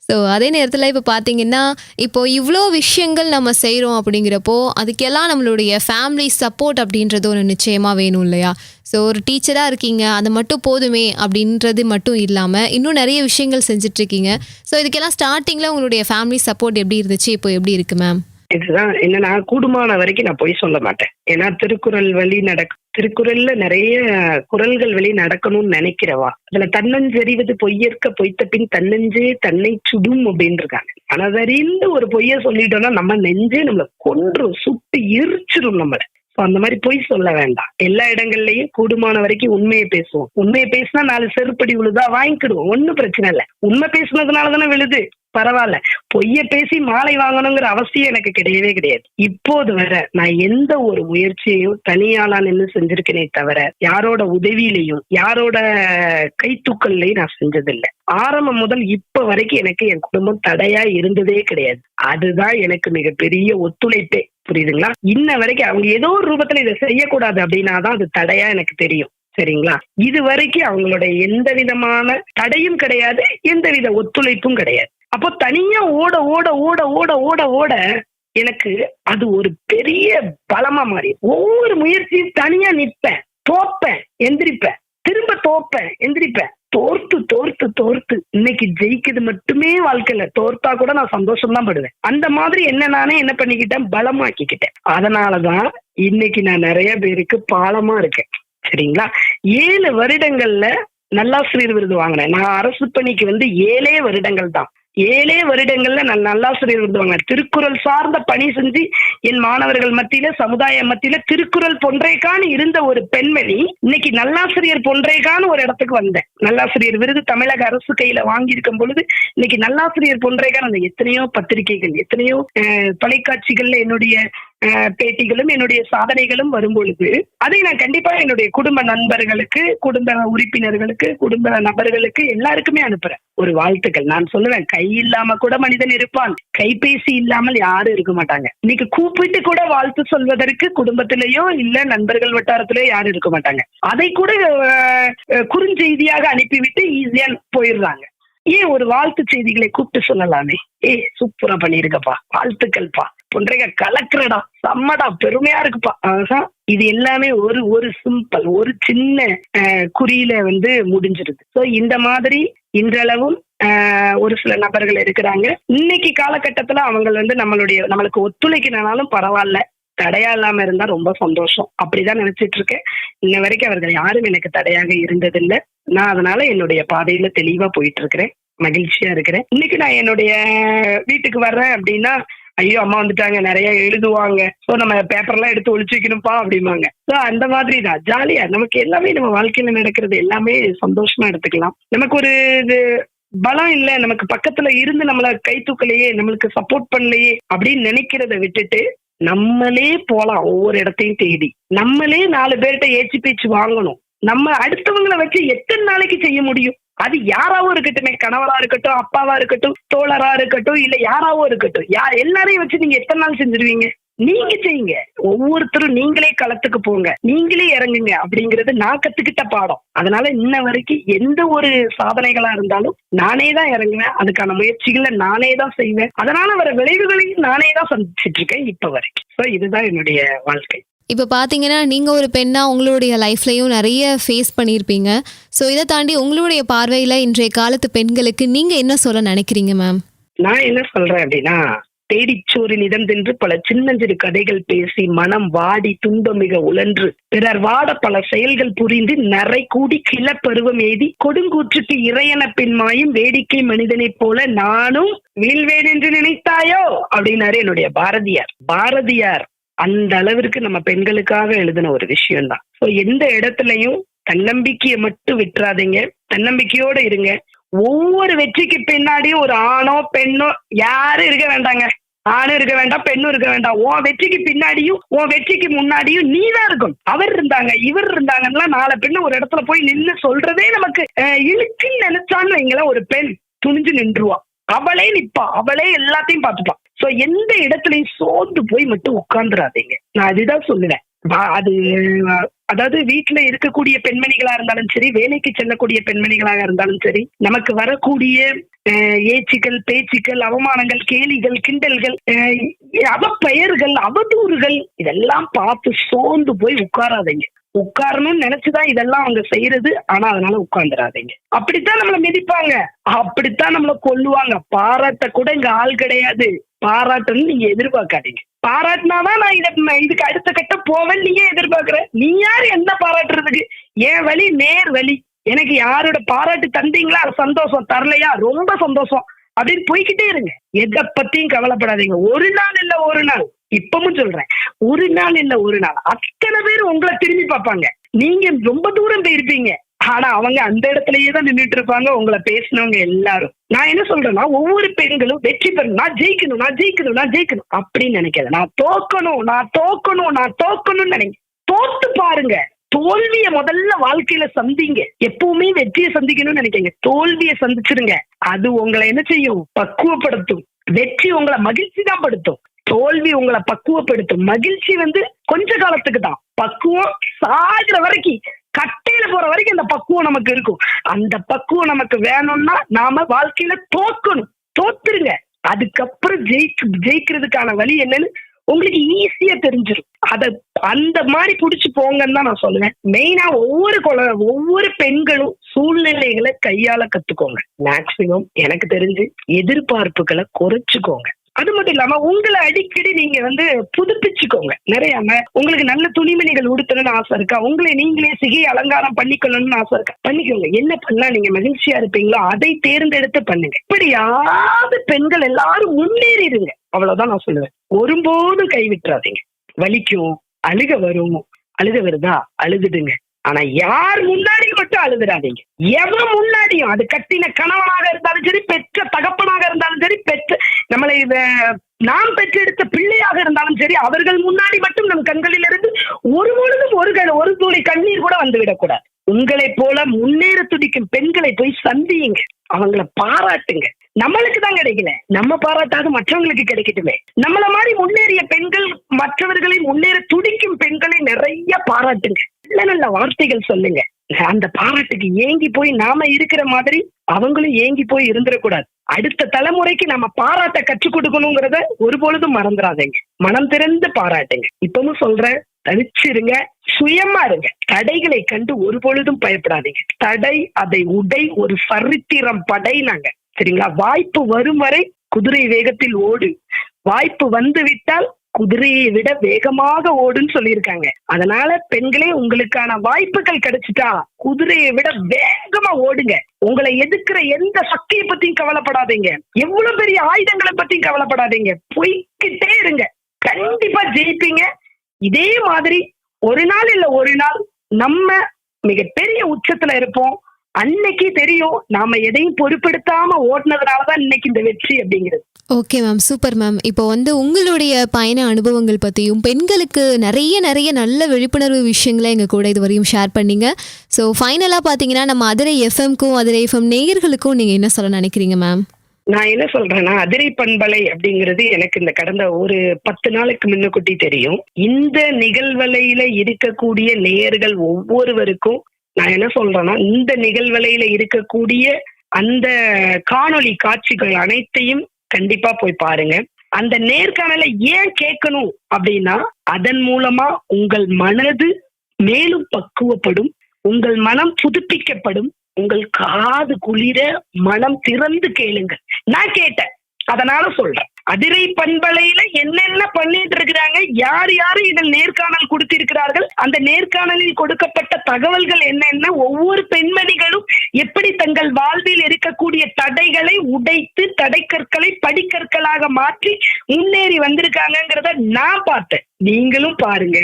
ஸோ அதே நேரத்தில் இப்போ பார்த்தீங்கன்னா, இப்போ இவ்வளோ விஷயங்கள் நம்ம செய்கிறோம் அப்படிங்கிறப்போ, அதுக்கெல்லாம் நம்மளுடைய ஃபேமிலி சப்போர்ட் அப்படின்றது ஒரு நிச்சயமாக வேணும் இல்லையா? ஸோ ஒரு டீச்சராக இருக்கீங்க, அது மட்டும் போதுமே அப்படின்றது மட்டும் இல்லாமல், இன்னும் நிறைய விஷயங்கள் செஞ்சிட்ருக்கீங்க. ஸோ இதுக்கெல்லாம் ஸ்டார்டிங்கில் உங்களுடைய ஃபேமிலி சப்போர்ட் எப்படி இருந்துச்சு? இப்போ எப்படி இருக்கு மேம்? இதுதான் என்னன்னா, கூடுமான வரைக்கும் நான் பொய் சொல்ல மாட்டேன். ஏன்னா திருக்குறள்ல நிறைய குறள்கள் வழி நடக்கணும்னு நினைக்கிறவா, அதுல தன்னஞ்செறிவது பொய்யற்க பொய்த்த பின் தன்னஞ்சே தன்னை சுடும் அப்படின்னு இருக்காங்க. மனதறிந்து ஒரு பொய்ய சொல்லிட்டோம்னா நம்ம நெஞ்சே நம்மள கொன்றும், சுட்டு எரிச்சிடும் நம்மள. அந்த மாதிரி பொய் சொல்ல வேண்டாம். எல்லா இடங்கள்லயும் கூடுமான வரைக்கும் உண்மையை பேசுவோம். உண்மையை பேசினா 4 செருப்படி விழுதா வாங்கிக்கிடுவோம், ஒன்னும் பிரச்சனை இல்லை. உண்மை பேசுனதுனாலதானே விழுது, பரவாயில்ல. பொய்ய பேசி மாலை வாங்கணுங்கிற அவசியம் எனக்கு கிடையவே கிடையாது. இப்போது வர நான் எந்த ஒரு முயற்சியையும் தனியாளா நின்று செஞ்சிருக்கேனே தவிர, யாரோட உதவியிலையும் யாரோட கைத்தூக்கல்லையும் நான் செஞ்சதில்லை. ஆரம்பம் முதல் இப்ப வரைக்கும் எனக்கு என் குடும்பம் தடையா இருந்ததே கிடையாது. அதுதான் எனக்கு மிகப்பெரிய ஒத்துழைப்பே. புரியுதுங்களா? இன்ன வரைக்கும் அவங்க ஏதோ ஒரு ரூபத்துல இதை செய்யக்கூடாது அப்படின்னாதான் அது தடையா எனக்கு தெரியும். சரிங்களா? இது வரைக்கும் அவங்களோட எந்த விதமான தடையும் கிடையாது, எந்தவித ஒத்துழைப்பும் கிடையாது. அப்போ தனியா ஓட ஓட ஓட ஓட ஓட ஓட எனக்கு அது ஒரு பெரிய பலமா மாறி, ஒவ்வொரு முயற்சியும் தனியா நிற்பேன், தோப்பேன், எந்திரிப்பேன், திரும்ப தோப்பேன், எந்திரிப்பேன். தோர்த்து தோர்த்து தோர்த்து இன்னைக்கு ஜெயிக்கிறது மட்டுமே வாழ்க்கையில, தோர்த்தா கூட நான் சந்தோஷம் தான் படுவேன். அந்த மாதிரி நானே என்ன பண்ணிக்கிட்டேன், பலமாக்கிக்கிட்டேன். அதனாலதான் இன்னைக்கு நான் நிறைய பேருக்கு பாலமா இருக்கேன். சரிங்களா? 7 வருடங்கள்ல நல்லாசிரியர் விருது வாங்கினேன். நான் அரசு பணிக்கு 7 வருடங்கள் தான். 7 வருடங்கள்ல நான் நல்லாசிரியர் விருது வாங்கினேன். திருக்குறள் சார்ந்த பணி செஞ்சு என் மாணவர்கள் மத்தியில, சமுதாய மத்தியில திருக்குறள் பொன்றைக்கான்னு இருந்த ஒரு பெண்மணி இன்னைக்கு நல்லாசிரியர் பொன்றைக்கான்னு ஒரு இடத்துக்கு வந்தேன். நல்லாசிரியர் விருது தமிழக அரசு கையில வாங்கியிருக்கும் பொழுது இன்னைக்கு நல்லாசிரியர் பொன்றைக்கான அந்த எத்தனையோ பத்திரிகைகள், எத்தனையோ தொலைக்காட்சிகள்ல என்னுடைய பேட்டிகளும் என்னுடைய சாதனைகளும் வரும் பொழுது அதை நான் கண்டிப்பா என்னுடைய குடும்ப நண்பர்களுக்கு, குடும்ப உறுப்பினர்களுக்கு, குடும்ப நபர்களுக்கு எல்லாருக்குமே அனுப்புறேன் ஒரு வாழ்த்துக்கள். நான் சொல்லுவேன், கை இல்லாம கூட மனிதன் இருப்பான், கைபேசி இல்லாமல் யாரும் இருக்க மாட்டாங்க. இன்னைக்கு கூப்பிட்டு கூட வாழ்த்து சொல்வதற்கு குடும்பத்திலேயோ இல்ல நண்பர்கள் வட்டாரத்திலேயோ யாரும் இருக்க மாட்டாங்க. அதை கூட குறுஞ்செய்தியாக அனுப்பிவிட்டு ஈஸியா போயிடுறாங்க. ஏன் ஒரு வாழ்த்து செய்திகளை கூப்பிட்டு சொல்லலாமே, சூப்பரா பண்ணிருக்கப்பா, வாழ்த்துக்கள்ப்பா, பொன்றைக கலக்குறடா, செம்மடா, பெருமையா இருக்குப்பா. இது எல்லாமே ஒரு சிம்பிள், ஒரு சின்ன குறியில முடிஞ்சிருது. சோ இந்த மாதிரி இன்றளவும் ஒரு சில நபர்கள் இருக்கிறாங்க. இன்னைக்கு காலகட்டத்துல அவங்க நம்மளுக்கு ஒத்துழைக்கனாலும் பரவாயில்ல, தடையா இல்லாம இருந்தா ரொம்ப சந்தோஷம். அப்படிதான் நினைச்சிட்டு இருக்கேன். இன்ன வரைக்கும் அவர்கள் யாரும் எனக்கு தடையாக இருந்ததில்லை. நான் அதனால என்னுடைய பாதையில தெளிவா போயிட்டு இருக்கிறேன், மகிழ்ச்சியா இருக்கிறேன். இன்னைக்கு நான் என்னுடைய வீட்டுக்கு வர்றேன் அப்படின்னா, ஐயோ அம்மா வந்துட்டாங்க, நிறைய எழுதுவாங்க, சோ நம்ம பேப்பர்லாம் எடுத்து ஒளிச்சு வைக்கணும்ப்பா அப்படிம்பாங்க. சோ அந்த மாதிரி தான் ஜாலியா நமக்கு எல்லாமே நம்ம வாழ்க்கையில நடக்கிறது எல்லாமே சந்தோஷமா எடுத்துக்கலாம். நமக்கு ஒரு பலம் இல்ல, நமக்கு பக்கத்துல இருந்து நம்மள கை தூக்கலையே, நம்மளுக்கு சப்போர்ட் பண்ணலையே அப்படின்னு நினைக்கிறத விட்டுட்டு நம்மளே போலாம். ஒவ்வொரு இடத்தையும் தேடி நம்மளே 4 பேர்கிட்ட ஏச்சு பேச்சு வாங்கணும். நம்ம அடுத்தவங்களை வச்சு எத்தனை நாளைக்கு செய்ய முடியும்? அது யாராவும் இருக்கட்டும், கணவரா இருக்கட்டும், அப்பாவா இருக்கட்டும், தோழரா இருக்கட்டும், இல்ல யாராவோ இருக்கட்டும், எல்லாரையும் வச்சு நீங்க எத்தனை நாள் செஞ்சிருவீங்க? நீங்க செய்யுங்க. ஒவ்வொருத்தரும் நீங்களே களத்துக்கு போங்க, நீங்களே இறங்குங்க அப்படிங்கறது நான் கத்துக்கிட்ட பாடம். அதனால இன்ன வரைக்கும் எந்த ஒரு சாதனைகளா இருந்தாலும் நானே தான் இறங்குவேன், அதுக்கான முயற்சிகளை நானே தான் செய்வேன். அதனால வர விளைவுகளையும் நானே தான் சந்திச்சிட்டு இருக்கேன் இப்ப வரைக்கும். சோ இதுதான் என்னுடைய வாழ்க்கை. இப்போ பார்த்தீங்கன்னா, நீங்கள் ஒரு பெண்ணாக உங்களுடைய லைஃப்லையும் நிறைய ஃபேஸ் பண்ணியிருப்பீங்க. ஸோ இதை தாண்டி உங்களுடைய பார்வையில் இன்றைய காலத்து பெண்களுக்கு நீங்கள் என்ன சொல்ல நினைக்கிறீங்க மேம்? நான் என்ன சொல்றேன் அப்படின்னா, தேடிச்சோறு நிதம் தின்று பல சின்னஞ்சிறு கதைகள் பேசி மனம் வாடி துன்பம் மிக உழன்று பிறர் வாட பல செயல்கள் புரிந்து நரை கூடி கிளப்பருவம் எய்தி கொடுங்கூற்றுக்கு இறையன பின்மாயும் வேடிக்கை மனிதனைப் போல நானும் வீழ்வேன் என்று நினைத்தாயோ அப்படின்னாரு என்னுடைய பாரதியார். அந்த அளவிற்கு நம்ம பெண்களுக்காக எழுதின ஒரு விஷயம் தான். சோ எந்த இடத்துலயும் தன்னம்பிக்கையை மட்டும் விட்டுறாதீங்க, தன்னம்பிக்கையோட இருங்க. ஒவ்வொரு வெற்றிக்கு பின்னாடியும் ஒரு ஆணோ பெண்ணோ யாரும் இருக்க வேண்டாங்க. ஆணும் இருக்க வேண்டாம், பெண்ணும் இருக்க வேண்டாம். உன் வெற்றிக்கு பின்னாடியும் உன் வெற்றிக்கு முன்னாடியும் நீதான் இருக்கும். அவர் இருந்தாங்க, இவர் இருந்தாங்கன்னா 4 பெண்ணு ஒரு இடத்துல போய் நின்று சொல்றதே நமக்கு இழுக்குன்னு நினைச்சான்னு வைங்களேன், ஒரு பெண் துணிஞ்சு நின்றுவா. அவளே நிப்பா, அவளே எல்லாத்தையும் பார்த்துப்பான். சோ எந்த இடத்துலயும் சோர்ந்து போய் மட்டும் உட்கார்ந்துடாதீங்க. நான் அதுதான் சொல்லுவேன். அது அதாவது வீட்டுல இருக்கக்கூடிய பெண்மணிகளா இருந்தாலும் சரி, வேலைக்கு செல்லக்கூடிய பெண்மணிகளாக இருந்தாலும் சரி, நமக்கு வரக்கூடிய ஏச்சுக்கள், பேச்சுக்கள், அவமானங்கள், கேலிகள், கிண்டல்கள், அவப்பெயர்கள், அவதூறுகள் இதெல்லாம் பார்த்து சோர்ந்து போய் உட்காராதீங்க. உட்காரணும்னு நினைச்சுதான் இதெல்லாம் அவங்க செய்யறது. ஆனா அதனால உட்கார்ந்துடாதீங்க. அப்படித்தான் நம்மள மிதிப்பாங்க, அப்படித்தான் நம்மள கொல்லுவாங்க. பாராட்ட கூட இங்க ஆள் கிடையாது. பாராட்டணும்னு நீங்க எதிர்பார்க்காதீங்க. பாராட்டினாதான் நான் இதுக்கு அடுத்த கட்டம் போவேன் நீங்க எதிர்பார்க்கிற. நீ யாரு என்ன பாராட்டுறதுக்கு? என் வழி நேர் வழி. எனக்கு யாரோட பாராட்டு தந்தீங்களா சந்தோஷம், தரலையா ரொம்ப சந்தோஷம் அப்படின்னு போய்கிட்டே இருங்க. எதை பத்தியும் கவலைப்படாதீங்க. ஒரு நாள் இல்ல ஒரு நாள், இப்பவும் சொல்றேன், ஒரு நாள் இல்ல ஒரு நாள் அத்தனை பேர் உங்களை திரும்பி பார்ப்பாங்க. நீங்க ரொம்ப தூரம் போயிருப்பீங்க, ஆனா அவங்க அந்த இடத்துலயே தான் நின்றுட்டு இருப்பாங்க. உங்களை பேசினவங்க எல்லாரும். நான் என்ன சொல்றேன்னா, ஒவ்வொரு பெண்களும் வெற்றி பெறணும், நான் ஜெயிக்கணும், நான் ஜெயிக்கணும், நான் ஜெயிக்கணும் அப்படின்னு நினைக்காத. நான் தோக்கணும், நான் தோக்கணும், நான் தோக்கணும்னு நினைக்க. தோத்து பாருங்க. தோல்விய முதல்ல வாழ்க்கையில சந்திங்க. எப்பவுமே வெற்றியை சந்திக்கணும்னு நினைக்கங்க. தோல்வியை சந்திச்சிருங்க. அது உங்களை என்ன செய்யும்? பக்குவப்படுத்தும். வெற்றி உங்களை மகிழ்ச்சி தான் படுத்தும். தோல்வி உங்களை பக்குவப்படுத்தும். மகிழ்ச்சி கொஞ்ச காலத்துக்கு தான். பக்குவம் சாகிற வரைக்கும், கட்டையில போற வரைக்கும் அந்த பக்குவம் நமக்கு இருக்கும். அந்த பக்குவம் நமக்கு வேணும்னா நாம வாழ்க்கையில தோக்கணும். தோத்துருங்க. அதுக்கப்புறம் ஜெயிக்கிறதுக்கான வழி என்னன்னு உங்களுக்கு ஈஸியா தெரிஞ்சிடும். அத அந்த மாதிரி புடிச்சு போங்கன்னு தான் நான் சொல்லுவேன். மெயினா ஒவ்வொரு பெண்களும் சூழ்நிலைகளை கையாள கத்துக்கோங்க. மேக்சிமம் எனக்கு தெரிஞ்சு எதிர்பார்ப்புகளை குறைச்சுக்கோங்க. அது மட்டும் இல்லாம உங்களை அடிக்கடி நீங்க புதுப்பிச்சுக்கோங்க. நிறைய உங்களுக்கு நல்ல துணிமணிகள் உடுத்தணும்னு ஆசை இருக்கா? உங்களை நீங்களே சிகை அலங்காரம் பண்ணிக்கணும்னு ஆசை இருக்கா? பண்ணிக்கோங்க. என்ன பண்ணா நீங்க மகிழ்ச்சியா இருப்பீங்களோ அதை தேர்ந்தெடுத்து பண்ணுங்க. இப்படியாவது பெண்கள் எல்லாரும் முன்னேறிடுங்க. அவ்வளவுதான் நான் சொல்லுவேன். ஒருபோதும் கைவிட்டுறாதீங்க. வலிக்கும், அழுக வரும். அழுக வருதா அழுதுடுங்க. ஆனா யார் முன்னாடி மட்டும் அழுதுடாதீங்க. எவன் முன்னாடியும், அது கட்டின கணவனாக இருந்தாலும் சரி, பெற்ற தகப்பனாக இருந்தாலும் சரி, நம்மளை நாம் பெற்றெடுத்த பிள்ளையாக இருந்தாலும் சரி, அவர்கள் முன்னாடி மட்டும் நம் கண்களில் இருந்து ஒரு பொழுதும் ஒரு துளி கண்ணீர் கூட வந்துவிடக்கூடாது. உங்களை போல முன்னேற துடிக்கும் பெண்களை போய் சந்தியுங்க. அவங்களை பாராட்டுங்க. நம்மளுக்கு தான் கிடைக்கல, நம்ம பாராட்டாது மற்றவங்களுக்கு கிடைக்கட்டுமே. நம்மள மாதிரி முன்னேறிய பெண்கள், மற்றவர்களை முன்னேற துடிக்கும் பெண்களை நிறைய பாராட்டுங்க. நல்ல நல்ல வார்த்தைகள் சொல்லுங்க. அந்த பாராட்டுக்கு ஏங்கி போய் நாம இருக்கிற மாதிரி அவங்களும் ஏங்கி போய் இருந்துடக்கூடாது. அடுத்த தலைமுறைக்கு நம்ம பாராட்ட கற்றுக் கொடுக்கணுங்கிறத ஒரு பொழுதும் மறந்துடாதீங்க. மனம் திறந்து பாராட்டுங்க. இப்பவும் சொல்றேன், தனிச்சிருங்க, சுயமா இருங்க. தடைகளை கண்டு ஒரு பொழுதும் பயப்படாதீங்க. தடை அதை உடை, ஒரு சரித்திரம் படை நாங்க. சரிங்களா? வாய்ப்பு வரும் வரை குதிரை வேகத்தில் ஓடு, வாய்ப்பு வந்து விட்டால் குதிரையை விட வேகமாக ஓடுன்னு சொல்லியிருக்காங்க. அதனால பெண்களே, உங்களுக்கான வாய்ப்புகள் கிடைச்சிட்டா குதிரையை விட வேகமா ஓடுங்க. உங்களை எதிர்க்கிற எந்த சக்தியை பத்தியும் கவலைப்படாதீங்க. எவ்வளவு பெரிய ஆயுதங்களை பத்தியும் கவலைப்படாதீங்க. போய்கிட்டே இருங்க. கண்டிப்பா ஜெயிப்பீங்க. இதே மாதிரி ஒரு நாள் இல்ல ஒரு நாள் நம்ம மிகப்பெரிய உச்சத்துல இருப்போம். அன்னைக்கு தெரியும் நாம எதையும் பொறுப்பெடுத்தாம ஓடினதுனாலதான் இன்னைக்கு இந்த வெற்றி அப்படிங்கிறது. Okay ma'am, super ma'am. இப்போ உங்களுடைய பயண அனுபவங்கள் பற்றியும் பெண்களுக்கு நிறைய நல்ல விழிப்புணர்வு விஷயங்களை எங்கள் கூட இதுவரையும் ஷேர் பண்ணீங்க. ஸோ ஃபைனலாக பார்த்தீங்கன்னா நம்ம அதிரை எஃப்எம்க்கும் அதிரை எஃப்எம் நேயர்களுக்கும் நீங்கள் என்ன சொல்ல நினைக்கிறீங்க மேம்? நான் என்ன சொல்றேன்னா, அதிரை பண்பலை அப்படிங்கிறது எனக்கு இந்த கடந்த ஒரு 10 நாளுக்கு முன்னுக்குட்டி தெரியும். இந்த நிகழ்வலையில இருக்கக்கூடிய நேயர்கள் ஒவ்வொருவருக்கும் நான் என்ன சொல்றேன்னா, இந்த நிகழ்வலையில இருக்கக்கூடிய அந்த காணொளி காட்சிகள் அனைத்தையும் கண்டிப்பா போய் பாருங்க. அந்த நேர்காணலை ஏன் கேட்கணும் அப்படின்னா, அதன் மூலமா உங்கள் மனது மேலும் பக்குவப்படும், உங்கள் மனம் புதுப்பிக்கப்படும், உங்கள் காது குளிர மனம் திறந்து கேளுங்க. நான் கேட்டேன், அதனால சொல்றேன். அதிரை பண்பலையில என்னென்ன பண்ணிட்டு இருக்கிறாங்க, யார் யாரு இதில் நேர்காணல் கொடுத்திருக்கிறார்கள், அந்த நேர்காணலில் கொடுக்கப்பட்ட தகவல்கள் என்னென்ன, ஒவ்வொரு பெண்மணிகளும் எப்படி தங்கள் வாழ்வில் இருக்கக்கூடிய தடைகளை உடைத்து தடைக்கற்களை படிக்கற்களாக மாற்றி முன்னேறி வந்திருக்காங்கிறத நான் பார்த்தேன். நீங்களும் பாருங்க.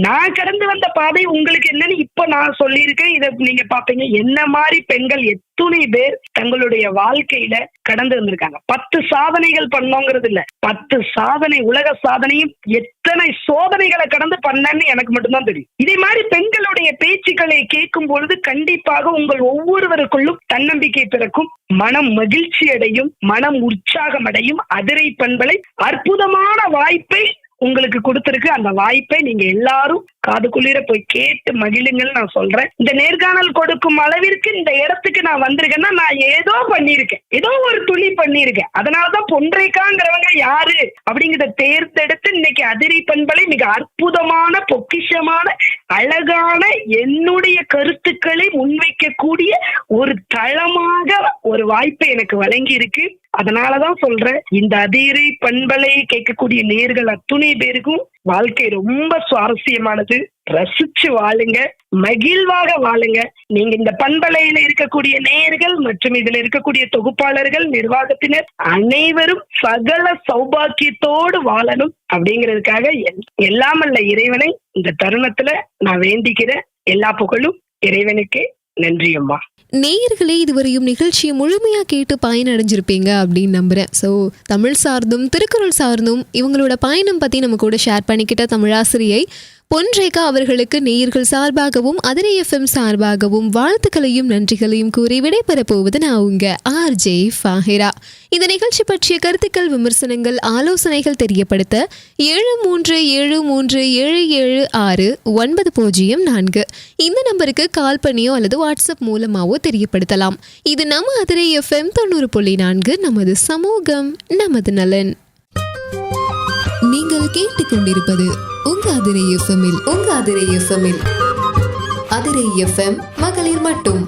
நான் கடந்து வந்த பாதை உங்களுக்கு என்னன்னு இப்ப நான் சொல்லியிருக்கேன். இதை நீங்க பாப்பீங்க. என்ன மாதிரி பெண்கள் எத்தனை பேர் தங்களுடைய வாழ்க்கையில கடந்து வந்திருக்காங்க. 10 சாதனைகள் பண்ணோங்கிறது இல்ல, 10 சாதனை, உலக சாதனையும் எத்தனை சோதனைகளை கடந்து பண்ணன்னு எனக்கு மட்டும்தான் தெரியும். இதே மாதிரி பெண்களுடைய பேச்சுக்களை கேட்கும் பொழுது கண்டிப்பாக உங்கள் ஒவ்வொருவருக்குள்ளும் தன்னம்பிக்கை பிறக்கும், மனம் மகிழ்ச்சி அடையும், மனம் உற்சாகம் அடையும். அதிரை பண்பலை அற்புதமான வாய்ப்பை உங்களுக்கு கொடுத்திருக்கு. அந்த வாய்ப்பை நீங்க எல்லாரும் காதுக்குள்ளிர போய் கேட்டு மகிழுங்கள் நான் சொல்றேன். இந்த நேர்காணல் கொடுக்கும் அளவிற்கு இந்த இடத்துக்கு நான் வந்திருக்கேன்னா நான் ஏதோ பண்ணிருக்கேன், ஏதோ ஒரு துளி பண்ணிருக்கேன். அதனாலதான் பொன்ரேகாங்கிறவங்க யாரு அப்படிங்கிறத தேர்ந்தெடுத்து இன்னைக்கு அதிரை பண்பலை மிக அற்புதமான, பொக்கிஷமான, அழகான, என்னுடைய கருத்துக்களை முன்வைக்கக்கூடிய ஒரு தளமாக ஒரு வாய்ப்பை எனக்கு வழங்கி இருக்கு. அதனாலதான் சொல்றேன், இந்த அதிரை பண்பலை கேட்கக்கூடிய நேர்கள் அத்துணை பேருக்கும் வாழ்க்கை ரொம்ப சுவாரஸ்யமானது. ரசிச்சு வாழுங்க, மகிழ்வாக வாழுங்க. நீங்க இந்த பண்பலையில இருக்கக்கூடிய நேயர்கள் மற்றும் இதுல இருக்கக்கூடிய தொகுப்பாளர்கள், நிர்வாகத்தினர் அனைவரும் சகல சௌபாக்கியத்தோடு வாழணும் அப்படிங்கிறதுக்காக எல்லாமல்ல இறைவனை இந்த தருணத்துல நான் வேண்டிக்கிறேன். எல்லா புகழும் இறைவனுக்கே. நன்றி அம்மா. நேயர்களே, இதுவரையும் நிகழ்ச்சியை முழுமையா கேட்டு பயனடைஞ்சிருப்பீங்க அப்படின்னு நம்புறேன். ஸோ தமிழ் சார்ந்தும் திருக்குறள் சார்ந்தும் இவங்களோட பயணம் பத்தி நம்ம கூட ஷேர் பண்ணிக்கிட்ட தமிழாசிரியை பொன்ரேகா அவர்களுக்கு நேயர்கள் சார்பாகவும் அதிரை எஃப்எம் சார்பாகவும் வாழ்த்துக்களையும் நன்றிகளையும் கூறி விடைபெறப் போவது நான் உங்க RJ ஃபாஹிரா. இந்த நிகழ்ச்சி பற்றிய கருத்துக்கள், விமர்சனங்கள், ஆலோசனைகள் தெரியப்படுத்த 7337776904 இந்த நம்பருக்கு கால் பண்ணியோ அல்லது வாட்ஸ்அப் மூலமாவோ தெரியப்படுத்தலாம். இது நம்ம அதிரை எஃப்எம் 90.4, நமது சமூகம் நமது நலன். நீங்கள் கேட்டுக்கொண்டிருப்பது உங்க அதிரை எஃப்எம்மில் அதிரை எஃப்எம் மகளிர் மட்டும்.